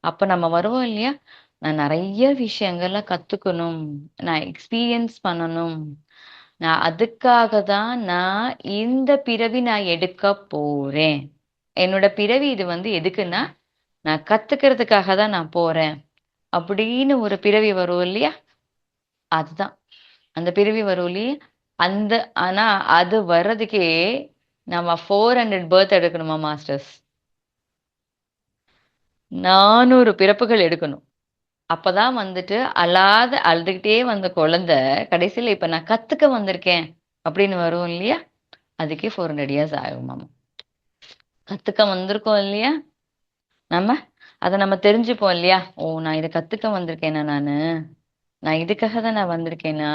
அப்ப நம்ம வருவோம் இல்லையா, நான் நிறைய விஷயங்கள்ல கத்துக்கணும், நான் எக்ஸ்பீரியன்ஸ் பண்ணணும், நான் அதுக்காக தான் நான் இந்த பிறவி நான் எடுக்க போறேன். என்னோட பிறவி இது வந்து எதுக்குன்னா நான் கத்துக்கிறதுக்காக தான் நான் போறேன் அப்படின்னு ஒரு பிறவி வரும் இல்லையா, அதுதான் அந்த பிறவி வரும் இல்லையா. அந்த ஆனா அது வர்றதுக்கே நம்ம 400 பர்த் எடுக்கணுமா மாஸ்டர்ஸ், 400 பிறப்புகள் எடுக்கணும். அப்பதான் வந்துட்டு அழுதுகிட்டே வந்த குழந்தை கடைசியில இப்ப நான் கத்துக்க வந்திருக்கேன் அப்படின்னு வரும் இல்லையா, அதுக்கே 400 இயர்ஸ் ஆகுமாமா. கத்துக்க வந்திருக்கோம் இல்லையா நம்ம, அதை நம்ம தெரிஞ்சுப்போம் இல்லையா. ஓ நான் இதை கத்துக்க வந்திருக்கேனா, நான் இதுக்காக தான் நான் வந்திருக்கேனா,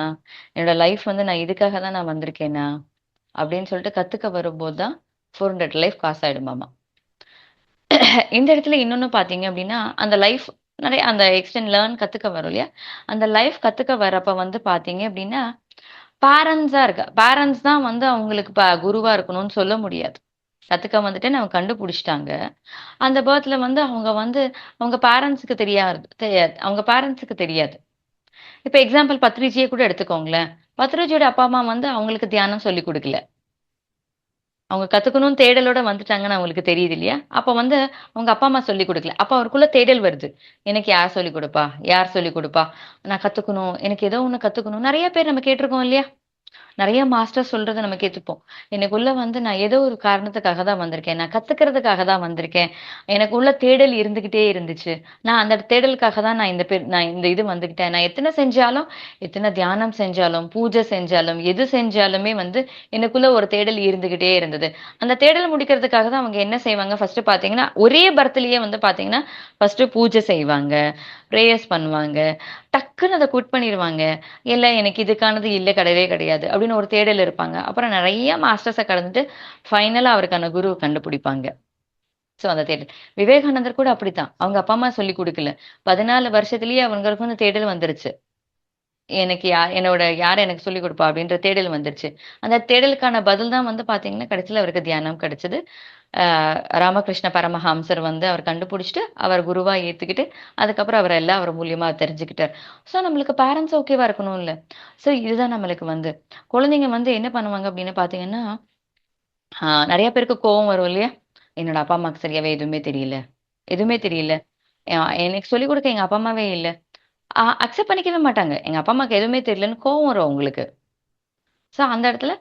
என்னோட லைஃப் வந்து நான் இதுக்காக தான் நான் வந்திருக்கேனா அப்படின்னு சொல்லிட்டு கத்துக்க வரும்போது தான் 400 லைஃப் காசு ஆயிடுமாமா. இந்த இடத்துல இன்னொன்னு பாத்தீங்க அப்படின்னா அந்த லைஃப் நிறைய அந்த எக்ஸ்டெண்ட் லேர்ன் கத்துக்க வரும் இல்லையா, அந்த லைஃப் கத்துக்க வரப்ப வந்து பாத்தீங்க அப்படின்னா பேரண்ட்ஸ் தான் வந்து அவங்களுக்கு குருவா இருக்கணும்னு சொல்ல முடியாது. கத்துக்க வந்துட்டு நம்ம கண்டுபிடிச்சிட்டாங்க. அந்த பேர்த்ல வந்து அவங்க பேரண்ட்ஸுக்கு தெரியாது, அவங்க பேரண்ட்ஸுக்கு தெரியாது. இப்ப எக்ஸாம்பிள் பத்ரிஜியை கூட எடுத்துக்கோங்களேன். பத்ரிஜியோட அப்பா அம்மா வந்து அவங்களுக்கு தியானம் சொல்லி கொடுக்கல. அவங்க கத்துக்கணும்னு தேடலோட வந்துட்டாங்கன்னு அவங்களுக்கு தெரியுது இல்லையா, அப்ப வந்து அவங்க அப்பா அம்மா சொல்லி கொடுக்கல. அப்ப அவருக்குள்ள தேடல் வருது, எனக்கு யார் சொல்லி கொடுப்பா, நான் கத்துக்கணும், எனக்கு ஏதோ ஒண்ணு கத்துக்கணும். நிறைய பேர் நம்ம கேட்டிருக்கோம் இல்லையா, நிறைய மாஸ்டர் சொல்றத நம்ம கேட்டுப்போம். எனக்குள்ள வந்து நான் ஏதோ ஒரு காரணத்துக்காக தான் வந்திருக்கேன். நான் கத்துக்கிறதுக்காக தான் வந்திருக்கேன். எனக்குள்ள தேடல் இருந்துகிட்டே இருந்துச்சு. நான் அந்த தேடலுக்காக தான் நான் இந்த இது வந்துகிட்டேன். நான் எத்தனை செஞ்சாலும், எத்தனை தியானம் செஞ்சாலும், பூஜை செஞ்சாலும், எது செஞ்சாலுமே வந்து எனக்குள்ள ஒரு தேடல் இருந்துகிட்டே இருந்தது. அந்த தேடல் முடிக்கிறதுக்காக தான் அவங்க என்ன செய்வாங்க, ஃபர்ஸ்ட் பாத்தீங்கன்னா, ஒரே பர்த்லயே வந்து பாத்தீங்கன்னா, ஃபர்ஸ்ட் பூஜை செய்வாங்க, பிரேயர்ஸ் பண்ணுவாங்க. டக்குன்னு அத குவிட் பண்ணிருவாங்க. இல்ல எனக்கு இதுக்கானது இல்ல கிடையவே கிடையாது அப்படின்னு ஒரு தேடல் இருப்பாங்க. அப்புறம் நிறைய மாஸ்டர்ஸ கடந்துட்டு ஃபைனலா அவருக்கான குருவ கண்டுபிடிப்பாங்க. சோ அந்த தேடல். விவேகானந்தர் கூட அப்படித்தான். அவங்க அப்பா அம்மா சொல்லிக் குடுக்கல. 14 வருஷத்திலேயே அவங்களுக்கு வந்து தேடல் வந்துருச்சு. எனக்கு என்னோட யார் எனக்கு சொல்லிக் குடுப்பா அப்படின்ற தேடல் வந்துருச்சு. அந்த தேடலுக்கான பதில் தான் வந்து பாத்தீங்கன்னா, கடைசியில அவருக்கு தியானம் கிடைச்சது. ராமகிருஷ்ண பரமஹம்சர் வந்து அவர் கண்டுபிடிச்சிட்டு, அவர் குருவா ஏத்துக்கிட்டு, அதுக்கப்புறம் அவர் எல்லாம் அவர் மூலியமா தெரிஞ்சுக்கிட்டார். ஸோ நம்மளுக்கு பேரண்ட்ஸ் ஓகேவா இருக்கணும்ல. ஸோ இதுதான் நம்மளுக்கு வந்து குழந்தைங்க வந்து என்ன பண்ணுவாங்க அப்படின்னு பார்த்தீங்கன்னா, நெறைய பேருக்கு கோவம் வரும் இல்லையா? என்னோட அப்பா, அம்மாவுக்கு சரியாவே எதுவுமே தெரியல. எதுவுமே தெரியல. எனக்கு சொல்லிக் குடுக்க எங்க அப்பா, அம்மாவே இல்ல. அக்செப்ட் பண்ணிக்கவே மாட்டாங்க. எங்க அப்பா, அம்மாவுக்கு எதுவுமே தெரியலன்னு கோவம் வரும் அவங்களுக்கு. ஸோ அந்த இடத்துல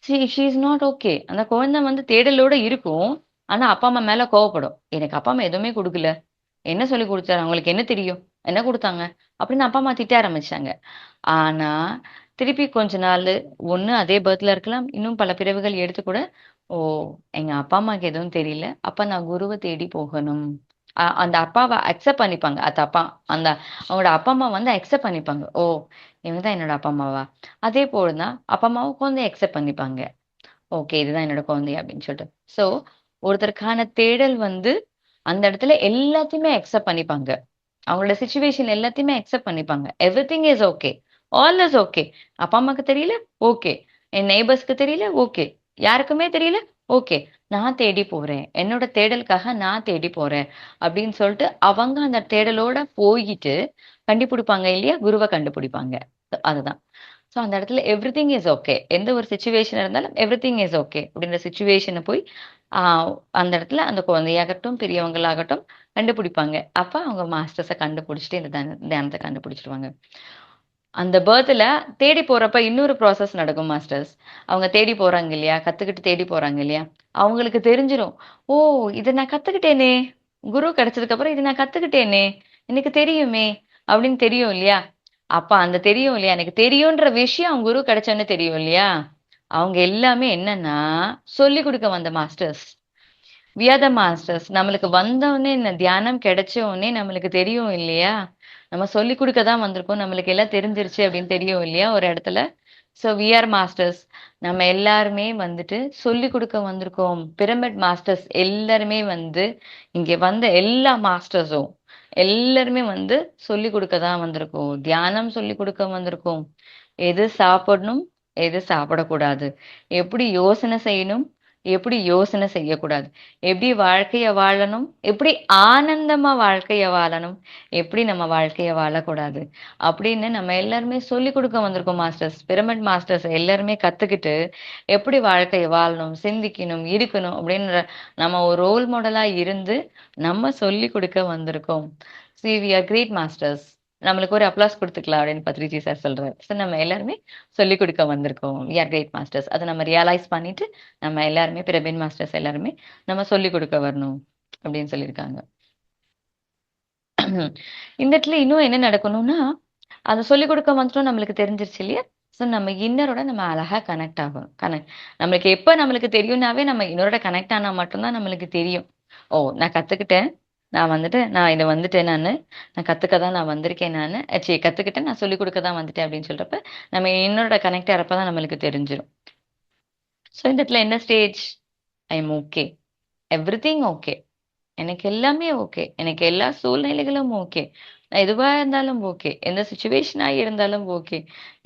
ஷி இஸ் நாட் ஓகே. அந்த குழந்தை வந்து தேடலோட இருக்கும். ஆனா அப்பா, அம்மா மேல கோவப்படும். எனக்கு அப்பா, அம்மா எதுவுமே குடுக்கல. என்ன சொல்லிக் குடுத்தாரு? அவங்களுக்கு என்ன தெரியும்? என்ன குடுத்தாங்க? அப்படின்னு அப்பா, அம்மா திட்ட ஆரம்பிச்சாங்க. ஆனா, திருப்பி கொஞ்ச நாளு ஒண்ணு அதே பர்த்ல இருக்கலாம். இன்னும் பல பிறவிகள் எடுத்து கூட, ஓ! எங்க அப்பா, அம்மாக்கு எதுவும் தெரியல. அப்ப நான் குருவ தேடி போகணும். அந்த அப்பாவ அக்செப்ட் பண்ணிப்பாங்க. அந்த அவங்களோட அப்பா, அம்மா வந்து அக்செப்ட் பண்ணிப்பாங்க. ஓ! இவங்க தான் என்னோட அப்பா, அம்மாவா? அதே போல தான் அப்பா, அம்மாவும் குழந்தைய அக்செப்ட் பண்ணிப்பாங்க. ஓகே. இதுதான் என்னோட குழந்தை அப்படின்னு சொல்லிட்டு. ஸோ, ஒருத்தருக்கான தேடல் வந்து அந்த இடத்துல எல்லாத்தையுமே அக்செப்ட் பண்ணிப்பாங்க. அவங்களோட சிச்சுவேஷன் எல்லாத்தையுமே அக்செப்ட் பண்ணிப்பாங்க. Everything is okay. All is okay. அப்பா, அம்மாக்கு தெரியல? ஓகே. என் நெய்பர்ஸ்க்கு தெரியல? ஓகே. யாருக்குமே தெரியல? ஓகே. நான் தேடி போறேன். என்னோட தேடலுக்காக நான் தேடி போறேன். அப்படின்னு சொல்லிட்டு அவங்க அந்த தேடலோட போயிட்டு கண்டுபிடிப்பாங்க இல்லையா? குருவ கண்டுபிடிப்பாங்க. அதுதான். ஸோ அந்த இடத்துல எவ்ரிதிங் இஸ் ஓகே. எந்த ஒரு சிச்சுவேஷன் இருந்தாலும் எவ்ரிதிங் இஸ் ஓகே அப்படின்ற சிச்சுவேஷன போய் ஆ அந்த இடத்துல அந்த குழந்தையாகட்டும், பெரியவங்களாகட்டும் கண்டுபிடிப்பாங்க. அப்ப அவங்க மாஸ்டர்ஸ கண்டுபிடிச்சுட்டு இந்த தியானத்த கண்டுபிடிச்சுருவாங்க. அந்த பர்த்ல தேடி போறப்ப இன்னொரு ப்ராசஸ் நடக்கும் மாஸ்டர்ஸ். அவங்க தேடி போறாங்க இல்லையா? கத்துக்கிட்டு தேடி போறாங்க இல்லையா? அவங்களுக்கு தெரிஞ்சிரும். ஓ! இத நான் கத்துக்கிட்டேனே! குரு கிடைச்சதுக்கு அப்புறம் இத நான் கத்துக்கிட்டேனே! எனக்கு தெரியுமே! அப்படின்னு தெரியும் இல்லையா? அப்ப அந்த தெரியும் இல்லையா? எனக்கு தெரியுன்ற விஷயம் அவங்க குரு கிடைச்சோனே தெரியும் இல்லையா? அவங்க எல்லாமே என்னன்னா, சொல்லிக் குடுக்க வந்த masters. We are the masters. நம்மளுக்கு வந்தவுனே இந்த தியானம் கிடைச்ச உடனே நம்மளுக்கு தெரியும் இல்லையா? நம்ம சொல்லிக் குடுக்க தான் வந்திருக்கோம். நம்மளுக்கு எல்லாம் தெரிஞ்சிருச்சு அப்படின்னு தெரியும் இல்லையா ஒரு இடத்துல? So we are masters. நம்ம எல்லாருமே வந்துட்டு சொல்லிக் குடுக்க வந்திருக்கோம். பிரமிட் மாஸ்டர்ஸ் எல்லாருமே வந்து இங்க வந்த எல்லா மாஸ்டர்ஸும் எல்லாருமே வந்து சொல்லிக் குடுக்க தான் வந்திருக்கோம். தியானம் சொல்லிக் குடுக்க வந்திருக்கோம். எது சாப்பிடணும், எது சாப்பிடக்கூடாது. எப்படி யோசனை செய்யணும், எப்படி யோசனை செய்யக்கூடாது. எப்படி வாழ்க்கைய வாழணும், எப்படி ஆனந்தமா வாழ்க்கைய வாழணும், எப்படி நம்ம வாழ்க்கைய வாழக்கூடாது. அப்படின்னு நம்ம எல்லாருமே சொல்லிக் குடுக்க வந்திருக்கோம் மாஸ்டர்ஸ். பிரமிட் மாஸ்டர்ஸ் எல்லாருமே கத்துக்கிட்டு, எப்படி வாழ்க்கைய வாழணும், சிந்திக்கணும், இருக்கணும் அப்படின்ற நம்ம ஒரு ரோல் மாடலா இருந்து, நம்ம சொல்லிக் குடுக்க வந்திருக்கோம். See we are great masters. நம்மளுக்கு ஒரு அப்ளாஸ் குடுத்துக்கலாம் அப்படின்னு பத்ரிஜி சார் சொல்றாரு. ஸோ நம்ம எல்லாருமே சொல்லிக் குடுக்க வந்திருக்கோம். We are great masters. அத நம்ம ரியலைஸ் பண்ணிட்டு, நம்ம எல்லாருமே பிரபீன் மாஸ்டர்ஸ் எல்லாருமே நம்ம சொல்லிக் குடுக்க வரணும் அப்படின்னு சொல்லியிருக்காங்க. இந்த இடத்துல இன்னும் என்ன நடக்கணும்னா, அத சொல்லிக் குடுக்க வந்துட்டோம் நம்மளுக்கு தெரிஞ்சிருச்சு இல்லையா? ஸோ நம்ம இன்னரோட நம்ம அழகா கனெக்ட் ஆகணும். நம்மளுக்கு எப்ப நம்மளுக்கு தெரியும்னாவே நம்ம இன்னரோட கனெக்ட் ஆனா மட்டும் தான் நம்மளுக்கு தெரியும். ஓ! நான் கத்துக்கிட்டேன். நான் இத வந்துட்டேன் நானு. நான் கத்துக்க தான் நான் வந்திருக்கேன் நானு. கத்துக்கிட்டேன். நான் சொல்லிக் குடுக்க தான் வந்துட்டேன் அப்படின்னு சொல்றப்ப, நம்ம இன்னரோட கனெக்ட் ஆறப்ப தான் நம்மளுக்கு தெரிஞ்சிரும். ஸோ இந்த இடத்துல என்ன stage? I am okay. Everything okay. எனக்கு எல்லாமே ஓகே. எனக்கு எல்லா சூழ்நிலைகளும் ஓகே. நான் எதுவா இருந்தாலும் ஓகே. எந்த சிச்சுவேஷனா இருந்தாலும் ஓகே.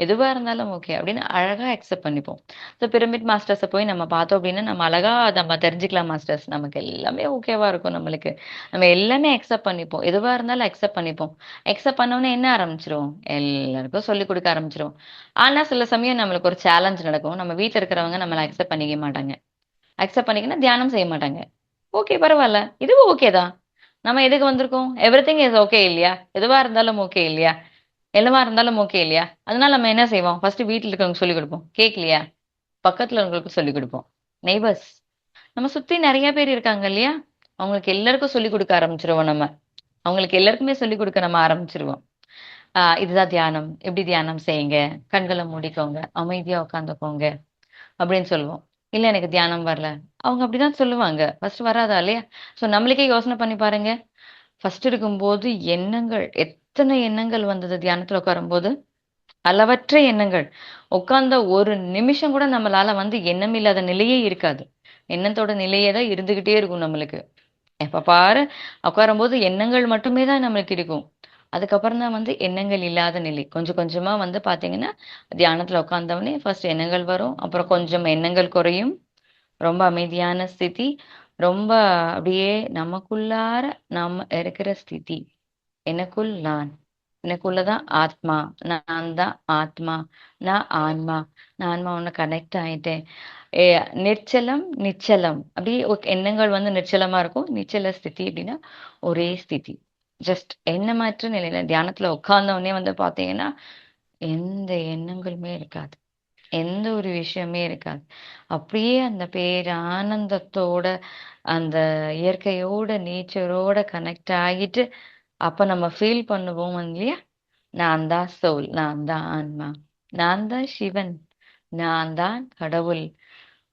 எதுவா இருந்தாலும் ஓகே. அப்படின்னு அழகா அக்செப்ட் பண்ணிப்போம். ஸோ பிரமிட் மாஸ்டர்ஸ போய் நம்ம பார்த்தோம் அப்படின்னா, நம்ம அழகா நம்ம தெரிஞ்சுக்கலாம் மாஸ்டர்ஸ். நமக்கு எல்லாமே ஓகேவா இருக்கும் நம்மளுக்கு. நம்ம எல்லாமே அக்செப்ட் பண்ணிப்போம். எதுவா இருந்தாலும் அக்செப்ட் பண்ணிப்போம். அக்செப்ட் பண்ணோனே என்ன ஆரம்பிச்சுரும்? எல்லாருக்கும் சொல்லிக் குடுக்க ஆரம்பிச்சுருவோம். ஆனா சில சமயம் நம்மளுக்கு ஒரு சேலஞ்ச் நடக்கும். நம்ம வீட்ல இருக்கிறவங்க நம்மள அக்செப்ட் பண்ணிக்க மாட்டாங்க. அக்செப்ட் பண்ணிக்கன்னா தியானம் செய்ய மாட்டாங்க. ஓகே பரவால்ல. இதுவும் ஓகே தான். நம்ம எதுக்கு வந்திருக்கோம்? எவ்ரிதிங் இஸ் ஓகே இல்லையா? எதுவா இருந்தாலும் ஓகே இல்லையா? என்னவா இருந்தாலும் ஓகே இல்லையா? அதனால நம்ம என்ன செய்வோம்? ஃபர்ஸ்ட் வீட்ல இருக்கவங்களுக்கு சொல்லிக் குடுப்போம். கேட்கலையா? பக்கத்துல இருக்கிறவங்களுக்கு சொல்லிக் குடுப்போம். நெய்பர்ஸ் நம்ம சுத்தி நெறைய பேர் இருக்காங்க இல்லையா? அவங்களுக்கு எல்லாருக்கும் சொல்லிக் குடுக்க ஆரம்பிச்சுருவோம் நம்ம. அவங்களுக்கு எல்லாருக்குமே சொல்லிக் குடுக்க நம்ம ஆரம்பிச்சுருவோம். இதுதான் தியானம். இப்படி தியானம் செய்யுங்க. கண்கள மூடிக்கோங்க. அமைதியா உட்கார்ந்துக்கோங்க. அப்படின்னு சொல்லுவோம். இல்ல எனக்கு தியானம் வரல. அவங்க அப்படிதான் சொல்லுவாங்க. ஃபர்ஸ்ட் வராதா இல்லையா? சோ நம்மளுக்கே யோசனை பண்ணி பாருங்க. ஃபர்ஸ்ட் இருக்கும்போது எண்ணங்கள் எத்தனை எண்ணங்கள் வந்தது தியானத்துல உட்காரும்போது? அளவற்ற எண்ணங்கள். உட்கார்ந்த ஒரு நிமிஷம் கூட நம்மளால வந்து எண்ணம் இல்லாத நிலையே இருக்காது. எண்ணத்தோட நிலையே தான் இருந்துகிட்டே இருக்கும் நம்மளுக்கு. எப்ப பாரு உட்காரும்போது எண்ணங்கள் மட்டுமே தான் நம்மளுக்கு இருக்கும். அதுக்கப்புறம் தான் வந்து எண்ணங்கள் இல்லாத நிலை. கொஞ்சம் கொஞ்சமா வந்து பார்த்தீங்கன்னா, தியானத்துல உட்கார்ந்தவுனே ஃபர்ஸ்ட் எண்ணங்கள் வரும். அப்புறம் கொஞ்சம் எண்ணங்கள் குறையும். ரொம்ப அமைதியான ஸ்திதி. ரொம்ப அப்படியே நமக்குள்ளார நாம இருக்கிற ஸ்திதி. எனக்குள் நான். எனக்குள்ள தான் ஆத்மா. நான் தான் ஆத்மா. நான் ஆன்மா. நான் ஆன்மாவோட கனெக்ட் ஆயிட்டேன். எ நிச்சலம், நிச்சலம். அப்படியே எண்ணங்கள் வந்து நிச்சலமா இருக்கும். நிச்சல ஸ்திதி அப்படின்னா, ஒரே ஸ்திதி. ஜஸ்ட் எண்ணமற்ற நிலையில தியானத்துல உட்கார்ந்த உடனே வந்து பார்த்தீங்கன்னா, எந்த எண்ணங்களுமே இருக்காது. எந்த ஒரு விஷயமே இருக்காது. அப்படியே அந்த பேரானந்தத்தோட, அந்த இயற்கையோட, நேச்சரோட கனெக்ட் ஆகிட்டு, அப்ப நம்ம ஃபீல் பண்ணுவோம் இல்லையா? நான் தான் சோல். நான் தான் ஆன்மா. நான் தான் சிவன். நான் தான் கடவுள்.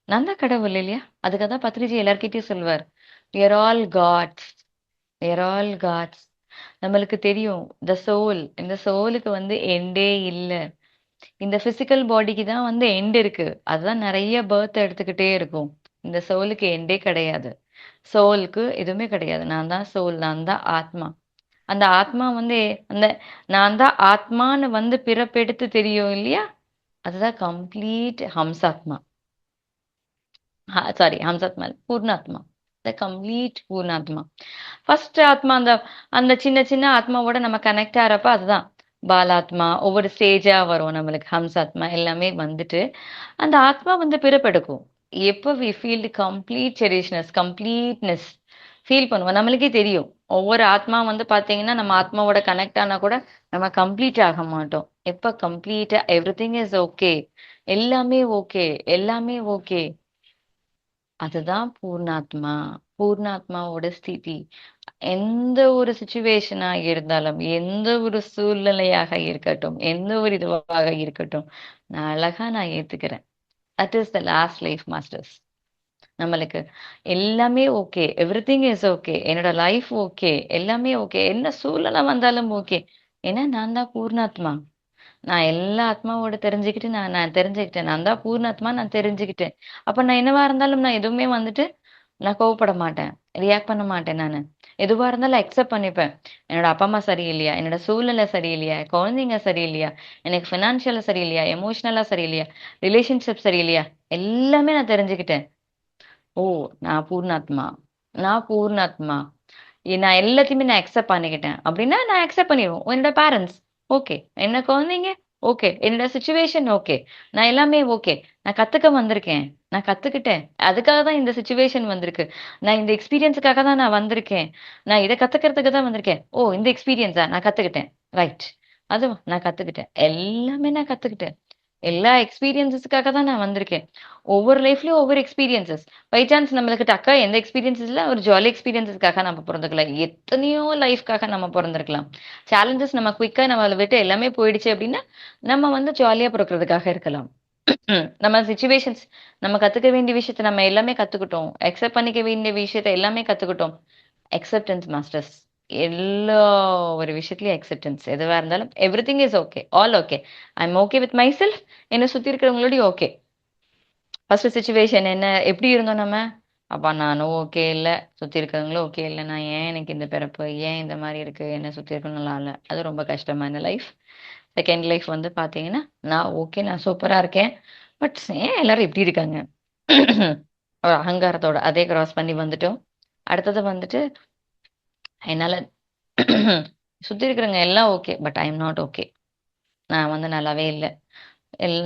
நான் தான் கடவுள் இல்லையா? அதுக்காக தான் பத்ரிஜி எல்லார்கிட்டயும் சொல்வார். We are all gods. We are all gods. நம்மளுக்கு தெரியும். இந்த சோலுக்கு வந்து எண்டே இல்ல. இந்த பிசிக்கல் பாடிக்கு தான் வந்து எண்ட் இருக்கு. அதுதான் நெறைய பர்த் எடுத்துக்கிட்டே இருக்கும். இந்த சோலுக்கு எண்டே கிடையாது. சோலுக்கு எதுவுமே கிடையாது. நான் தான் சோல். நான் தான் ஆத்மா. அந்த ஆத்மா வந்து அந்த நான் தான் ஆத்மான்னு வந்து பிறப்பெடுத்து தெரியும் இல்லையா? அதுதான் கம்ப்ளீட் ஹம்சாத்மா. சாரி ஹம்சாத்மா இல்ல, பூர்ணாத்மா. The complete பூர்ணாத்மா. ஃபர்ஸ்ட் ஆத்மா அந்த அந்த சின்ன சின்ன ஆத்மாவோட நம்ம கனெக்ட் ஆறப்ப அதுதான் பாலாத்மா. ஒவ்வொரு ஸ்டேஜா வரும் நம்மளுக்கு ஹம்சாத்மா எல்லாமே வந்துட்டு அந்த ஆத்மா வந்து பிறப்பெடுக்கும். எப்ப we feel complete cherishness, completeness feel பண்ணுவோம். நம்மளுக்கே தெரியும். ஒவ்வொரு ஆத்மா வந்து பாத்தீங்கன்னா, நம்ம ஆத்மாவோட கனெக்ட் ஆனா கூட நம்ம கம்ப்ளீட் ஆக மாட்டோம். எப்ப கம்ப்ளீட்டா எவ்ரிதிங் இஸ் ஓகே, எல்லாமே ஓகே, எல்லாமே ஓகே. அதுதான் பூர்ணாத்மா. பூர்ணாத்மாவோட ஸ்திதி. எந்த ஒரு சிச்சுவேஷனா இருந்தாலும், எந்த ஒரு சூழ்நிலையாக இருக்கட்டும், எந்த ஒரு இதுவாக இருக்கட்டும், நான் அழகா ஏத்துக்கிறேன். That is the last life masters. நம்மளுக்கு எல்லாமே ஓகே. Everything is okay. என்னோட லைஃப் ஓகே. எல்லாமே ஓகே. என்ன சூழ்நிலை வந்தாலும் ஓகே. ஏன்னா நான் தான் பூர்ணாத்மா. நான் எல்லா ஆத்மாவோட தெரிஞ்சுக்கிட்டு நான் நான் தெரிஞ்சுக்கிட்டேன். நான் தான் பூர்ணாத்மா நான் தெரிஞ்சுக்கிட்டேன். அப்ப நான் என்னவா இருந்தாலும் நான் எதுவுமே வந்துட்டு நான் கோவப்பட மாட்டேன். ரியாக்ட் பண்ண மாட்டேன் நானு. எதுவா இருந்தாலும் அக்செப்ட் பண்ணிப்பேன். என்னோட அப்பா, அம்மா சரியில்லையா? என்னோட சூழ்நிலை சரியில்லையா? குழந்தைங்க சரியில்லையா? எனக்கு ஃபினான்ஷியலா சரியில்லையா? எமோஷனலா சரியில்லையா? ரிலேஷன்ஷிப் சரியில்லையா? எல்லாமே நான் தெரிஞ்சுக்கிட்டேன். ஓ! நான் பூர்ணாத்மா. நான் பூர்ணாத்மா. நான் எல்லாத்தையுமே நான் அக்செப்ட் பண்ணிக்கிட்டேன். அப்படின்னா நான் அக்செப்ட் பண்ணிருவேன். என்னோட பேரண்ட்ஸ் ஓகே. என்ன குழந்தைங்க ஓகே. என்னோட சிச்சுவேஷன் ஓகே. நான் எல்லாமே ஓகே. நான் கத்துக்க வந்திருக்கேன். நான் கத்துக்கிட்டேன். அதுக்காக தான் இந்த சிச்சுவேஷன் வந்திருக்கு. நான் இந்த எக்ஸ்பீரியன்ஸ்க்காக தான் நான் வந்திருக்கேன். நான் இத கத்துக்கிறதுக்கு தான் வந்திருக்கேன். ஓ! இந்த எக்ஸ்பீரியன்ஸா? நான் கத்துக்கிட்டேன். ரைட். அதுவும் நான் கத்துக்கிட்டேன். எல்லாமே நான் கத்துக்கிட்டேன். எல்லா எக்ஸ்பீரியன்ஸஸ்க்காக தான் நான் வந்திருக்கேன். ஒவ்வொரு லைஃப்லயும் ஒவ்வொரு எக்ஸ்பீரியன்ஸஸ். பை சான்ஸ் நம்மளுக்கு டக்கா எந்த எக்ஸ்பீரியன்ஸ் இல்ல, ஒரு ஜாலி எக்ஸ்பீரியன்ஸஸ்க்காக நம்ம பொறந்துக்கலாம். எத்தனையோ லைஃப்க்காக நம்ம பொறந்திருக்கலாம். சேலஞ்சஸ் நம்ம குயிக்கா நம்மள விட்டு எல்லாமே போயிடுச்சு அப்படின்னா, நம்ம வந்து ஜாலியா பொறக்கறதுக்காக இருக்கலாம். நம்ம சிச்சுவேஷன்ஸ் நம்ம கத்துக்க வேண்டிய விஷயத்த நம்ம எல்லாமே கத்துக்கிட்டோம். அக்செப்ட் பண்ணிக்க வேண்டிய விஷயத்த எல்லாமே கத்துக்கிட்டோம். Acceptance masters. எல்லா ஒரு விஷயத்துலயும் அக்செப்டன்ஸ். எதுவா இருந்தாலும் everything is okay. All okay. I am okay with myself. என்ன சுத்தி இருக்கிறவங்களோடயும் ஓகே. ஃபர்ஸ்ட் சிச்சுவேஷன் என்ன? எப்படி இருந்தோம் நம்ம? அப்பா நானும் ஓகே இல்ல. சுத்தி இருக்கிறவங்களும் ஓகே இல்ல. நான் ஏன் எனக்கு இந்த பிறப்பு? ஏன் இந்த மாரி இருக்கு? என்ன சுத்தி இருக்கவங்க நல்லா இல்ல. அது ரொம்ப கஷ்டமான லைஃப். செகண்ட் லைஃப் வந்து பாத்தீங்கன்னா, நான் ஓகே. நான் சூப்பரா இருக்கேன். பட் ஏன் எல்லாரும் இப்படி இருக்காங்க? ஒரு அகங்காரத்தோட அதே கிராஸ் பண்ணி வந்துட்டோம். அடுத்தது வந்துட்டு என்னால சுத்தி இருக்கிறவங்க எல்லாம் okay. But I am not okay. நான் வந்து நல்லாவே இல்ல.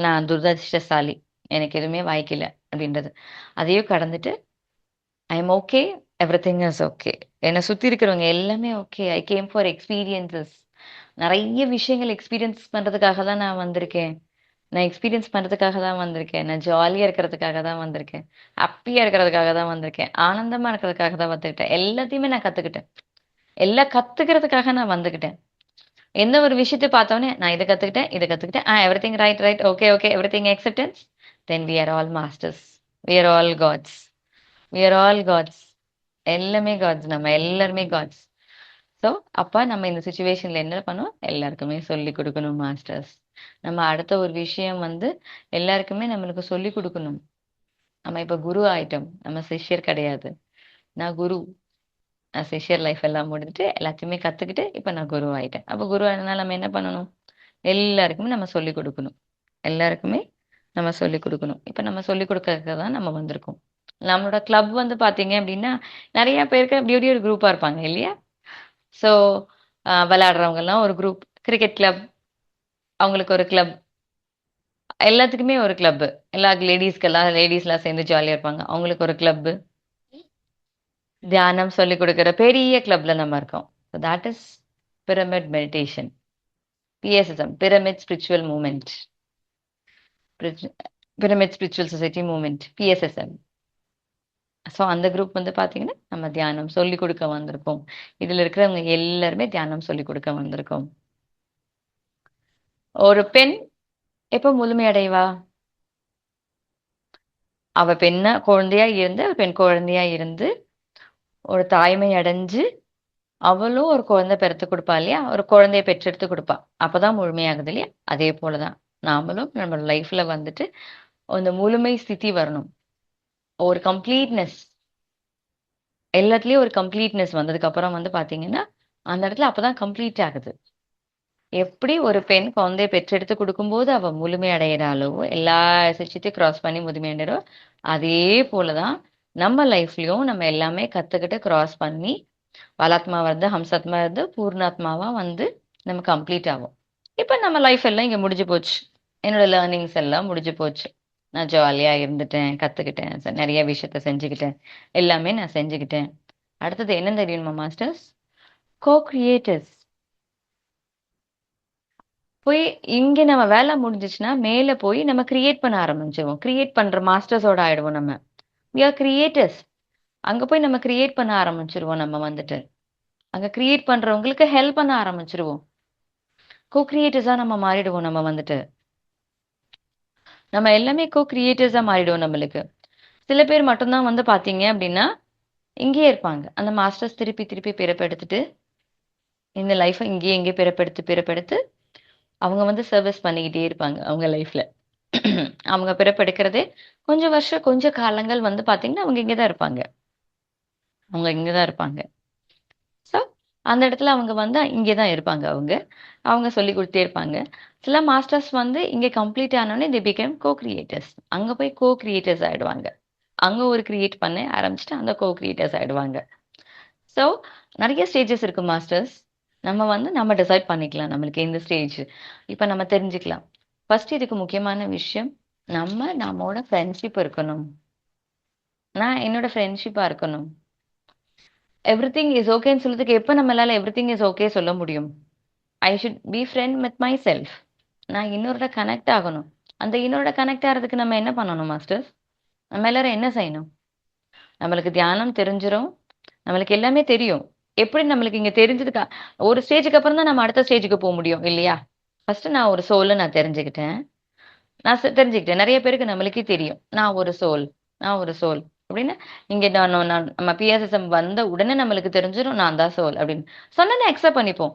நான் துரதிர்ஷ்டசாலி. எனக்கு எதுவுமே வாய்க்கல அப்படின்றது. அதையும் கடந்துட்டு ஐ am okay. Everything is okay. என்ன சுத்தி இருக்கிறவங்க எல்லாமே okay. I came for experiences. நெறைய விஷயங்கள் எக்ஸ்பீரியன்ஸ் பண்றதுக்காக தான் நான் வந்திருக்கேன். நான் எக்ஸ்பீரியன்ஸ் பண்றதுக்காக தான் வந்திருக்கேன். நான் ஜாலியா இருக்கிறதுக்காக தான் வந்திருக்கேன். ஹேப்பியா இருக்கிறதுக்காக தான் வந்திருக்கேன். ஆனந்தமா இருக்கிறதுக்காக தான் வந்துக்கிட்டேன். எல்லாத்தையுமே நான் கத்துக்கிட்டேன். எல்லாம் கத்துக்கிறதுக்காக நான் வந்துக்கிட்டேன். எந்த ஒரு விஷயத்த பார்த்தோனே, நான் இத கத்துக்கிட்டேன், இத கத்துக்கிட்டேன். Everything right, right. Okay, okay. Everything acceptance. Then we are all masters. We are all gods. We are all gods. எல்லாமே காட்ஸ். நம்ம எல்லாருமே காட்ஸ். ஸோ, அப்ப நம்ம இந்த சிச்சுவேஷன்ல என்ன பண்ணணும்? எல்லாருக்குமே சொல்லிக் குடுக்கணும் மாஸ்டர்ஸ். நம்ம அடுத்த ஒரு விஷயம் வந்து எல்லாருக்குமே நம்மளுக்கு சொல்லிக் குடுக்கணும். நம்ம இப்ப குரு ஆயிட்டோம். நம்ம சிஷ்யர் கிடையாது. நான் குரு. நான் சிஷ்யர் லைஃப் எல்லாம் முடிஞ்சுட்டு எல்லாத்தையுமே கத்துக்கிட்டு இப்ப நான் குரு ஆயிட்டேன். அப்ப குரு ஆனதுனால நம்ம என்ன பண்ணணும்? எல்லாருக்குமே நம்ம சொல்லிக் குடுக்கணும். எல்லாருக்குமே நம்ம சொல்லிக் குடுக்கணும். இப்ப நம்ம சொல்லிக் குடுக்கறதுக்கு தான் நம்ம வந்திருக்கோம். நம்மளோட கிளப் வந்து பார்த்தீங்க அப்டின்னா, நெறைய பேருக்கு அப்டி இப்டி ஒரு குரூப்பா இருப்பாங்க இல்லையா? ஸோ, விளையாடுறவங்கலாம் ஒரு குரூப். கிரிக்கெட் கிளப், அவங்களுக்கு ஒரு கிளப். எல்லாத்துக்குமே ஒரு கிளப். எல்லா லேடீஸ்லாம் சேர்ந்து ஜாலியா இருப்பாங்க. அவங்களுக்கு ஒரு கிளப். தியானம் சொல்லிக் குடுக்குற பெரிய கிளப்ல நம்ம இருக்கோம். So that is pyramid meditation. PSSM, pyramid spiritual movement. Pyramid spiritual society movement, PSSM. So அந்த குரூப் வந்து பார்த்தீங்கன்னா, நம்ம தியானம் சொல்லிக் குடுக்க வந்திருக்கோம். இதுல இருக்கிறவங்க எல்லாருமே தியானம் சொல்லிக் குடுக்க வந்திருக்கோம். ஒரு பெண் எப்ப முழுமையடைவா? அவ குழந்தையா இருந்து, பெண் குழந்தையா இருந்து, ஒரு தாய்மை அடைஞ்சு, அவளும் ஒரு குழந்தை பெறத்து குடுப்பா இல்லையா? ஒரு குழந்தைய பெற்றெடுத்து குடுப்பா. அப்பதான் முழுமையாகுது இல்லையா? அதே போல தான். நாமளும் நம்ம லைஃப்ல வந்துட்டு அந்த முழுமை ஸ்திதி வரணும். ஒரு கம்ப்ளீட்னஸ். எல்லாத்துலயும் ஒரு கம்ப்ளீட்னஸ் வந்ததுக்கு அப்புறம் வந்து பார்த்தீங்கன்னா, அந்த இடத்துல அப்பதான் கம்ப்ளீட் ஆகுது. எப்படி ஒரு பெண் குழந்தைய பெற்றெடுத்து குடுக்கும்போது அவ முழுமை அடையிறாளோ, எல்லா விஷயத்தையும் கிராஸ் பண்ணி முதுமை அடைறோ, அதே போல தான் நம்ம லைஃப்லயும் நம்ம எல்லாமே கத்துக்கிட்டு கிராஸ் பண்ணி பாலாத்மா வந்து, ஹம்சாத்மா இருந்து, பூர்ணாத்மாவா வந்து நம்ம கம்ப்ளீட் ஆவோம். இப்ப நம்ம லைஃப் எல்லாம் இங்க முடிஞ்சு போச்சு. என்னோட லேர்னிங்ஸ் எல்லாம் முடிஞ்சு போச்சு. நான் ஜாலியா இருந்துட்டேன், கத்துக்கிட்டேன், நெறைய விஷயத்த செஞ்சுக்கிட்டேன். எல்லாமே நான் செஞ்சுக்கிட்டேன். அடுத்தது என்ன தெரியுமா மாஸ்டர்ஸ்? கோ-கிரியேட்டர்ஸ். போய் இங்க நம்ம வேலை முடிஞ்சுச்சுன்னா, மேல போய் நம்ம கிரியேட் பண்ண ஆரம்பிச்சுருவோம். கிரியேட் பண்ற மாஸ்டர்ஸோட ஆயிடுவோம் நம்ம. We are creators. அங்க போய் நம்ம கிரியேட் பண்ண ஆரம்பிச்சுருவோம் நம்ம வந்துட்டு. அங்க கிரியேட் பண்றவங்களுக்கு ஹெல்ப் பண்ண ஆரம்பிச்சுருவோம். கோ-கிரியேட்டர்ஸா நம்ம மாறிடுவோம் நம்ம வந்துட்டு. நம்ம எல்லாமே கோ-கிரியேட்டர்ஸா மாறிடுவோம் நம்மளுக்கு. சில பேர் மட்டும் தான் வந்து பார்த்தீங்க அப்டின்னா, இங்கேயே இருப்பாங்க. அந்த மாஸ்டர்ஸ் திருப்பி திருப்பி பிறப்பெடுத்துட்டு, இந்த லைஃப இங்கேயே இங்கேயே பிறப்பெடுத்து பிறப்பெடுத்து, அவங்க வந்து சர்விஸ் பண்ணிக்கிட்டே இருப்பாங்க அவங்க லைஃப்ல. அவங்க பிறப்பெடுக்கிறதே கொஞ்சம் வருஷம், கொஞ்சம் காலங்கள் வந்து பார்த்தீங்கன்னா, அவங்க இங்க தான் இருப்பாங்க. அவங்க இங்க தான் இருப்பாங்க. ஸோ, அந்த இடத்துல அவங்க வந்து இங்கே தான் இருப்பாங்க அவங்க. அவங்க சொல்லிக் குடுத்துட்டே இருப்பாங்க. சில மாஸ்டர்ஸ் வந்து இங்க கம்ப்ளீட் ஆனோனே தே பிகேம் கோ-கிரியேட்டர்ஸ். அங்க போய் கோ-கிரியேட்டர்ஸ் ஆயிடுவாங்க. அங்க ஒரு கிரியேட் பண்ண ஆரம்பிச்சுட்டு, அந்த கோ-கிரியேட்டர்ஸ் ஆயிடுவாங்க. ஸோ, நெறைய ஸ்டேஜஸ் இருக்கு மாஸ்டர்ஸ். நம்ம வந்து நம்ம டிசைட் பண்ணிக்கலாம். நம்மளுக்கு எந்த ஸ்டேஜ். இப்ப நம்ம தெரிஞ்சுக்கலாம். ஃபர்ஸ்ட் இதுக்கு முக்கியமான விஷயம், நம்மோட ஃப்ரெண்ட்ஷிப் இருக்கணும். நான் என்னோட ஃப்ரெண்ட்ஷிப்பா இருக்கணும். எவ்ரிதிங் இஸ் ஓகேன்னு சொல்றதுக்கு எப்ப நம்மளால எவ்ரிதிங் இஸ் ஓகே சொல்ல முடியும்? I should be friend with my self. நான் இன்னொருட கனெக்ட் ஆகணும். அந்த இன்னொருட கனெக்ட் ஆறதுக்கு நம்ம என்ன பண்ணணும் மாஸ்டர்ஸ்? நம்ம எல்லாரும் என்ன செய்யணும்? நம்மளுக்கு தியானம் தெரிஞ்சிரும். நம்மளுக்கு எல்லாமே தெரியும். எப்படி நம்மளுக்கு இங்க தெரிஞ்சதுக்கு ஒரு ஸ்டேஜ்க்கு அப்புறம் தான் நம்ம அடுத்த ஸ்டேஜ்க்கு போ முடியும் இல்லையா? ஃபர்ஸ்ட் நான் ஒரு சோல்ன்னு நான் தெரிஞ்சுக்கிட்டேன். தெரிஞ்சுக்கிட்டேன். நெறைய பேருக்கு நம்மளுக்கே தெரியும். நான் ஒரு சோல். நான் ஒரு சோல். அப்படின்னு இங்க நான் நம்ம பிஎஸ்எஸ்எம் வந்த உடனே நம்மளுக்கு தெரிஞ்சிரும் நான் தான் சோல் அப்படின்னு. சொன்னோனே அக்செப்ட் பண்ணிப்போம்.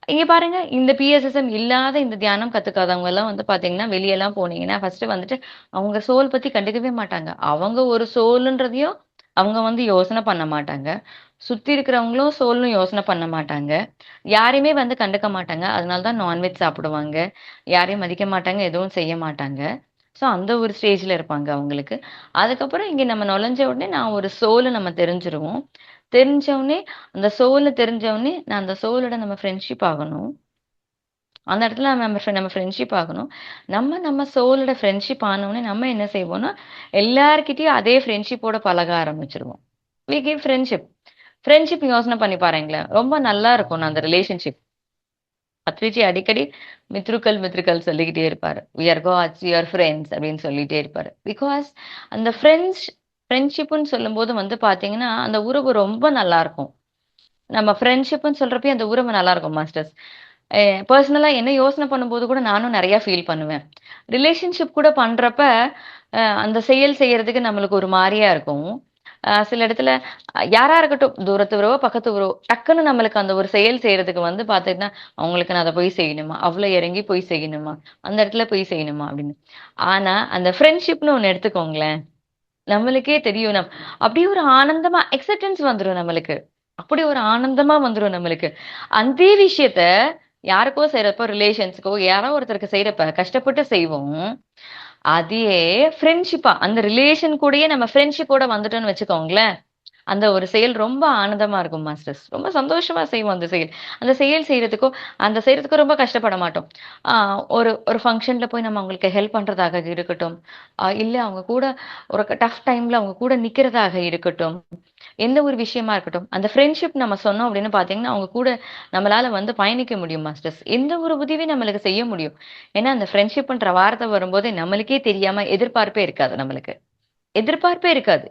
இங்க பாருங்க, இந்த பிஎஸ்எஸ்எம் இல்லாத இந்த தியானம் கத்துக்காதவங்க எல்லாம் வந்து பாத்தீங்கன்னா, வெளியலாம் போனீங்கன்னா, ஃபர்ஸ்ட் வந்துட்டு அவங்க சோல் பத்தி கண்டுக்கவே மாட்டாங்க. அவங்க ஒரு சோல்ன்றதையும் அவங்க வந்து யோசனை பண்ண மாட்டாங்க. சுத்தி இருக்கிறவங்களும் சோல்ன்னு யோசனை பண்ண மாட்டாங்க. யாரையுமே வந்து கண்டுக்க மாட்டாங்க. அதனால தான் நான்வெஜ் சாப்பிடுவாங்க. யாரையும் மதிக்க மாட்டாங்க. எதுவும் செய்ய மாட்டாங்க. ஸோ அந்த ஒரு ஸ்டேஜ்ல இருப்பாங்க அவங்களுக்கு. அதுக்கப்புறம் இங்க நம்ம நுழைஞ்ச உடனே நான் ஒரு சோலு நம்ம தெரிஞ்சுருவோம். தெரிஞ்ச உடனே அந்த சோலு தெரிஞ்ச உடனே நான் அந்த சோலோட நம்ம ஃப்ரெண்ட்ஷிப் ஆகணும். அந்த இடத்துல நம்ம ஃப்ரெண்ட்ஷிப் ஆகணும். நம்ம சோலோட ஃப்ரெண்ட்ஷிப் ஆன உடனே நம்ம என்ன செய்வோம்னா, எல்லார்கிட்டயும் அதே ஃப்ரெண்ட்ஷிப்போட பழக ஆரம்பிச்சுருவோம். We give friendship. ஃப்ரெண்ட்ஷிப் யோசனை பண்ணி பாருங்களேன். ரொம்ப நல்லா இருக்கும் அந்த ரிலேஷன்ஷிப். பத்ரிஜி அடிக்கடி மித்ருக்கள் மித்ருக்கள் சொல்லிக்கிட்டே இருப்பாரு. We are gods, we are friends அப்படின்னு சொல்லிட்டே இருப்பாரு. பிகாஸ் அந்த ஃப்ரெண்ட்ஷிப்னு சொல்லும்போது வந்து பாத்தீங்கன்னா, அந்த உறவு ரொம்ப நல்லா இருக்கும். நம்ம ஃப்ரெண்ட்ஷிப்னு சொல்றப்பயே அந்த உறவு நல்லா இருக்கும் மாஸ்டர்ஸ். பர்சனலா என்ன யோசனை பண்ணும்போது கூட நானும் நெறைய ஃபீல் பண்ணுவேன். ரிலேஷன்ஷிப் கூட பண்றப்ப, அந்த செயல் செய்யறதுக்கு நம்மளுக்கு ஒரு மாரியா இருக்கும். சில இடத்துல யாரா இருக்கட்டும், தூரத்து உறவோ, பக்கத்து உறவோ, டக்குன்னு நம்மளுக்கு அந்த ஒரு செயல் செய்யறதுக்கு வந்து பாத்தீங்கன்னா, அவங்களுக்கு நான் அத போய் செய்யணுமா? அவ்ளோ இறங்கி போய் செய்யணுமா? அந்த இடத்துல போய் செய்யணுமா? அப்படின்னு. ஆனா, அந்த ஃப்ரெண்ட்ஷிப்னு ஒண்ணு எடுத்துக்கோங்களேன். நம்மளுக்கே தெரியும். அப்படியே ஒரு ஆனந்தமா அக்செப்டன்ஸ் வந்துரும் நம்மளுக்கு. அப்படி ஒரு ஆனந்தமா வந்துரும் நம்மளுக்கு. அதே விஷயத்த யாருக்கோ செய்றப்போ ரிலேஷன்ஸ்க்கோ யாரோ ஒருத்தருக்கு செய்றப்ப கஷ்டப்பட்டு செய்வோம். அதே ஃப்ரெண்ட்ஷிப்பா அந்த ரிலேஷன் கூடயே நம்ம ஃப்ரெண்ட்ஷிப்போட வந்துட்டோம்னு வச்சுக்கோங்களேன். அந்த ஒரு செயல் ரொம்ப ஆனந்தமா இருக்கும் மாஸ்டர்ஸ். ரொம்ப சந்தோஷமா செய்வோம் அந்த செயல். அந்த செயல் செய்றதுக்கோ ரொம்ப கஷ்டப்பட மாட்டோம். ஆ ஒரு ஒரு ஃபங்ஷன்ல போய் நம்ம அவங்களுக்கு ஹெல்ப் பண்றதாக இருக்கட்டும், இல்ல அவங்க கூட ஒரு டஃப் டைம்ல அவங்க கூட நிக்கிறதாக இருக்கட்டும், எந்த ஒரு விஷயமா இருக்கட்டும். அந்த ஃப்ரெண்ட்ஷிப் நம்ம சொன்னோம் அப்படின்னு பார்த்தீங்கன்னா, அவங்க கூட நம்மளால வந்து பயணிக்க முடியும் மாஸ்டர்ஸ். எந்த ஒரு உதவியும் நம்மளுக்கு செய்ய முடியும். ஏன்னா, அந்த ஃப்ரெண்ட்ஷிப்ன்ற வார்த்தை வரும்போதே நம்மளுக்கே தெரியாம எதிர்பார்ப்பே இருக்காது நம்மளுக்கு. எதிர்பார்ப்பே இருக்காது.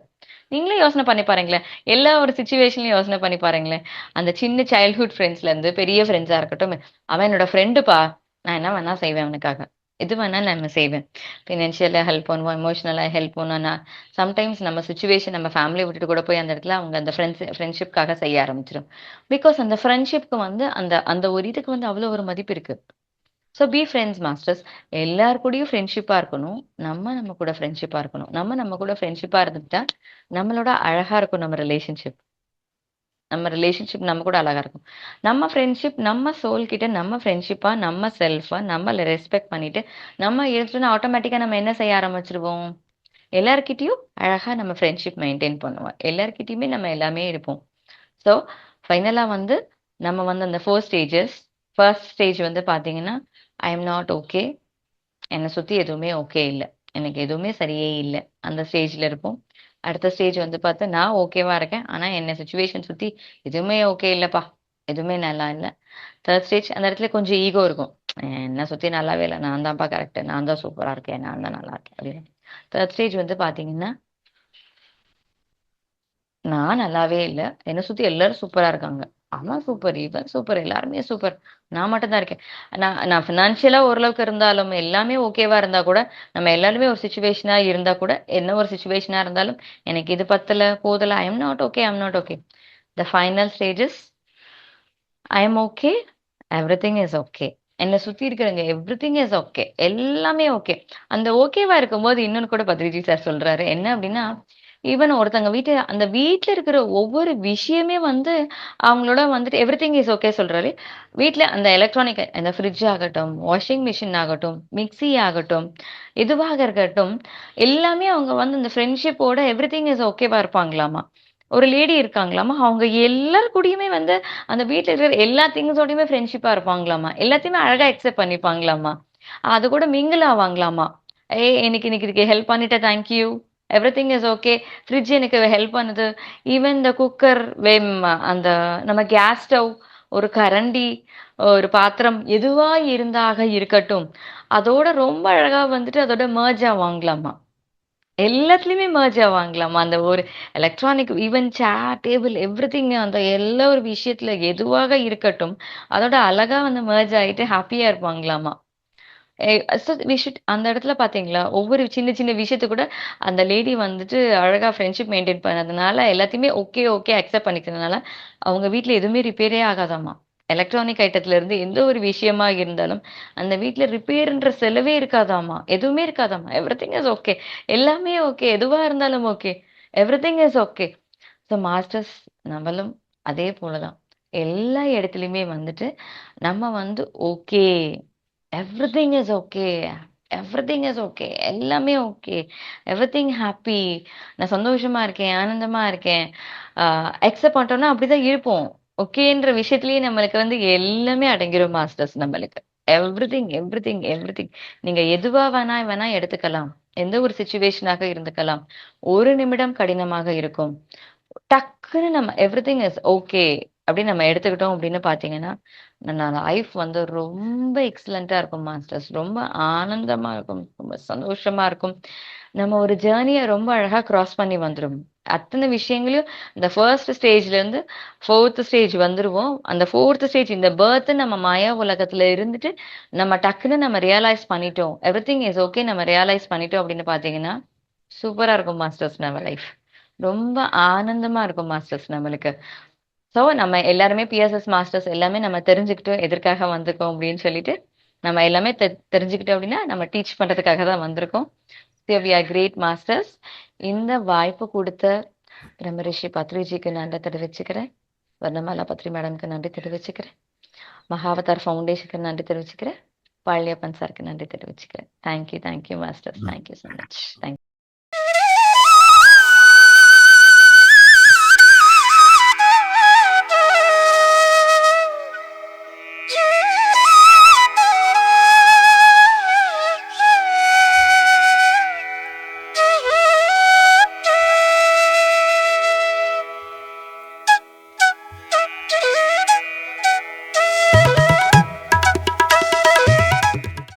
நீங்களே யோசனை பண்ணி பாருங்களேன். எல்லா ஒரு சிச்சுவேஷன்லயும் யோசனை பண்ணி பாருங்களேன். அந்த சின்ன சைல்ட்ஹுட் ஃப்ரெண்ட்ஸ்ல இருந்து பெரிய ஃப்ரெண்ட்ஸா இருக்கட்டும், அவன் என்னோட ஃப்ரெண்டுப்பா. நான் என்ன வேணா செய்வேன் அவனுக்காக. எது வேணாலும் நான் செய்வேன். ஃபினான்ஷியலா ஹெல்ப் பண்ணுவோம், எமோஷனலா ஹெல்ப் பண்ணுவோம். நான் சம்டைம்ஸ் நம்ம சிச்சுவேஷன் நம்ம ஃபேமிலிய விட்டுட்டு கூட போய் அந்த இடத்துல அவங்க அந்த ஃப்ரெண்ட்ஷிப்காக செய்ய ஆரம்பிச்சுரும். பிகாஸ் அந்த ஃப்ரெண்ட்ஷிப்க்கு வந்து அந்த அந்த ஒரு இதுக்கு வந்து அவ்வளோ ஒரு மதிப்பு இருக்கு. So be friends masters. எல்லார் கூடயும் ஃப்ரெண்ட்ஷிப்பா இருக்கணும். நம்ம கூட ஃப்ரெண்ட்ஷிப்பா இருக்கணும். நம்ம கூட ஃப்ரெண்ட்ஷிப்பா இருந்துட்டா, நம்மளோட அழகா இருக்கும் நம்ம ரிலேஷன்ஷிப். நம்ம ரிலேஷன்ஷிப் நம்ம கூட அழகா இருக்கும். நம்ம ஃப்ரெண்ட்ஷிப் நம்ம சோல் கிட்ட நம்ம ஃப்ரெண்ட்ஷிப்பா, நம்ம செல்ஃபா, நம்மள ரெஸ்பெக்ட் பண்ணிட்டு, நம்ம இருந்துட்டோம்னா ஆட்டோமேட்டிக்கா நம்ம என்ன செய்ய ஆரம்பிச்சுருவோம்? எல்லார்கிட்டயும் அழகா நம்ம ஃப்ரெண்ட்ஷிப் மெயின்டெயின் பண்ணுவோம். எல்லார்கிட்டயுமே நம்ம எல்லாமே இருப்போம். ஸோ, ஃபைனலா வந்து நம்ம வந்து அந்த 4 ஸ்டேஜஸ். ஃபர்ஸ்ட் ஸ்டேஜ் வந்து பார்த்தீங்கன்னா, ஐ அம் நாட் ஓகே. என்ன சுத்தி எதுவுமே ஓகே இல்ல. எனக்கு எதுவுமே சரியே இல்ல. அந்த ஸ்டேஜ்ல இருப்போம். அடுத்த ஸ்டேஜ் வந்து பார்த்தா, நான் ஓகேவா இருக்கேன். ஆனா என்ன சிச்சுவேஷன் சுத்தி எதுவுமே ஓகே இல்லப்பா. எதுவுமே நல்லா இல்ல. 3 ஸ்டேஜ் அந்த இடத்துல கொஞ்சம் ஈகோ இருக்கும். என்ன சுத்தி நல்லாவே இல்ல. நான் தான்ப்பா கரெக்ட். நான் தான் சூப்பரா இருக்கேன். நான் தான் நல்லா இருக்கேன் அப்படின்னு. 3 ஸ்டேஜ் வந்து பார்த்தீங்கன்னா, நான் நல்லாவே இல்ல. என்ன சுத்தி எல்லாரும் சூப்பரா இருக்காங்க. அவன் சூப்பர், இவன் சூப்பர், எல்லாருமே சூப்பர். நான் மட்டும் தான் இருக்கேன். நான் நான் ஃபினான்ஷியலா ஓரளவுக்கு இருந்தாலும், எல்லாமே ஓகேவா இருந்தா கூட, நம்ம எல்லாருமே ஒரு சிச்சுவேஷனா இருந்தா கூட, என்ன ஒரு சிச்சுவேஷனா இருந்தாலும், எனக்கு இது பத்தல, போதல, I am not okay, I am not okay. The final stages I am okay. Everything is okay. என்ன சுத்தி இருக்கிறவங்க எவ்ரிதிங் இஸ் ஓகே. எல்லாமே ஓகே. அந்த ஓகேவா இருக்கும்போது இன்னொன்னு கூட பத்ரிஜி சார் சொல்றாரு. என்ன அப்டின்னா, ஈவன் ஒருத்தங்க அந்த வீட்ல இருக்கிற ஒவ்வொரு விஷயமே வந்து அவங்களோட வந்துட்டு எவ்ரிதிங் இஸ் ஓகே சொல்றாரு. வீட்ல அந்த எலக்ட்ரானிக் அந்த ஃப்ரிட்ஜ் ஆகட்டும், வாஷிங் மிஷின் ஆகட்டும், மிக்ஸி ஆகட்டும், எதுவாக இருக்கட்டும், எல்லாமே அவங்க வந்து இந்த ஃப்ரெண்ட்ஷிப்போட எவ்ரிதிங் இஸ் ஓகேவா இருப்பாங்களாமா. ஒரு லேடி இருக்காங்களாமா. அவங்க எல்லார் கூடயுமே வந்து அந்த வீட்ல இருக்கிற எல்லா திங்ஸோடையுமே ஃப்ரெண்ட்ஷிப்பா இருப்பாங்களாமா. எல்லாத்தையுமே அழகா அக்செப்ட் பண்ணிப்பாங்களாமா. அது கூட மிங்கிள் ஆவாங்களாமா. ஏய் எனக்கு இன்னைக்கு இதுக்கு ஹெல்ப் பண்ணிட்ட thank you. Everything is okay. Fridge எனக்கு ஹெல்ப் பண்ணுது. ஈவன் இந்த குக்கர், அந்த நம்ம கேஸ் ஸ்டவ், ஒரு கரண்டி, ஒரு பாத்திரம் எதுவா இருந்தாக இருக்கட்டும். அதோட ரொம்ப அழகா வந்துட்டு அதோட மெர்ஜ் ஆவாங்களாமா. எல்லாத்துலயுமே மெர்ஜ் ஆவாங்களாமா. அந்த ஒரு எலக்ட்ரானிக் ஈவன் சேர், டேபிள் எவ்ரிதிங் அந்த எல்லா ஒரு விஷயத்துல எதுவாக இருக்கட்டும், அதோட அழகா வந்து மெர்ஜ் ஆயிட்டு ஹாப்பியா இருப்பாங்களாமா. எ சோ வி ஷுட் அந்த இடத்துல பார்த்தீங்களா, ஒவ்வொரு சின்ன சின்ன விஷயத்த கூட அந்த லேடி வந்துட்டு அழகா ஃப்ரெண்ட்ஷிப் மெயின்டெயின் பண்ணதுனால, எல்லாத்தையுமே ஓகே, ஓகே அக்செப்ட் பண்ணிக்கிறதுனால, அவங்க வீட்ல எதுவுமே ரிப்பேரே ஆகாதாமா. எலக்ட்ரானிக் ஐட்டத்துல இருந்து எந்த ஒரு விஷயமா இருந்தாலும், அந்த வீட்ல ரிப்பேர்ன்ற செலவே இருக்காதாமா. எதுவுமே இருக்காதாமா. Everything is okay. எல்லாமே ஓகே. எதுவா இருந்தாலும் okay. Everything is okay. So masters நம்மளும் அதே போல தான். எல்லா இடத்துலயுமே வந்துட்டு, நம்ம வந்து okay. Everything is okay. Everything is okay. எல்லாமே ஓகே. Everything happy. நான் சந்தோஷமா இருக்கேன், ஆனந்தமா இருக்கேன். அ அக்செப்ட் பண்ணிட்டோம்னா அப்படிதான் இருப்போம். ஓகேன்ற விஷயத்திலேயே நம்மளுக்கு வந்து எல்லாமே அடங்கிரும் மாஸ்டர்ஸ் நம்மளுக்கு. Everything, everything, everything. நீங்க எதுவா வேணா வேணா எடுத்துக்கலாம். எந்த ஒரு சிச்சுவேஷனாக இருந்துக்கலாம். ஒரு நிமிடம் கடினமாக இருக்கும். டக்குன்னு நம்ம எவ்ரிதிங் இஸ் ஓகே. அப்படின்னு நம்ம எடுத்துக்கிட்டோம் அப்படின்னு பார்த்தீங்கன்னா, லைஃப் வந்து ரொம்ப எக்ஸலன்ட்டா இருக்கும் மாஸ்டர்ஸ். ரொம்ப ஆனந்தமா இருக்கும். ரொம்ப சந்தோஷமா இருக்கும். நம்ம ஒரு ஜர்னிய ரொம்ப அழகா கிராஸ் பண்ணி வந்துரும். அத்தன விஷயங்களையும் இந்த ஃபர்ஸ்ட் ஸ்டேஜ்லேருந்து 4த் ஸ்டேஜ் வந்துருவோம். அந்த 4த் ஸ்டேஜ் இந்த பர்த் நம்ம மாயா உலகத்துல இருந்துட்டு, நம்ம டக்குன்னு நம்ம ரியலைஸ் பண்ணிட்டோம். எவ்ரிதிங் இஸ் ஓகே நம்ம ரியலைஸ் பண்ணிட்டோம் அப்படின்னு பார்த்தீங்கன்னா, சூப்பரா இருக்கும் மாஸ்டர்ஸ் நம்ம லைஃப். ரொம்ப ஆனந்தமா இருக்கும் மாஸ்டர்ஸ் நம்மளுக்கு. ஸோ நம்ம எல்லாருமே பிஎஸ்எஸ் மாஸ்டர்ஸ் எல்லாமே நம்ம தெரிஞ்சுக்கிட்டு எதற்காக வந்திருக்கோம் அப்படின்னு சொல்லிட்டு நம்ம எல்லாமே தெரிஞ்சுக்கிட்டோம் அப்படின்னா நம்ம டீச் பண்றதுக்காக தான் வந்திருக்கோம். So we are great masters. இந்த வாய்ப்பு கொடுத்த பிரம்ம ரிஷி பத்ரிஜிக்கு நன்றி தெரிவிச்சுக்கிறேன். வர்ணமாலா பத்ரி மேடம்க்கு நன்றி தெரிவிச்சுக்கிறேன். மகாவதார் ஃபவுண்டேஷனுக்கு நன்றி தெரிவிச்சுக்கிறேன். பாலியப்பன் சாருக்கு நன்றி தெரிவிச்சுக்கிறேன். Thank you masters. Thank you so much. Thank you.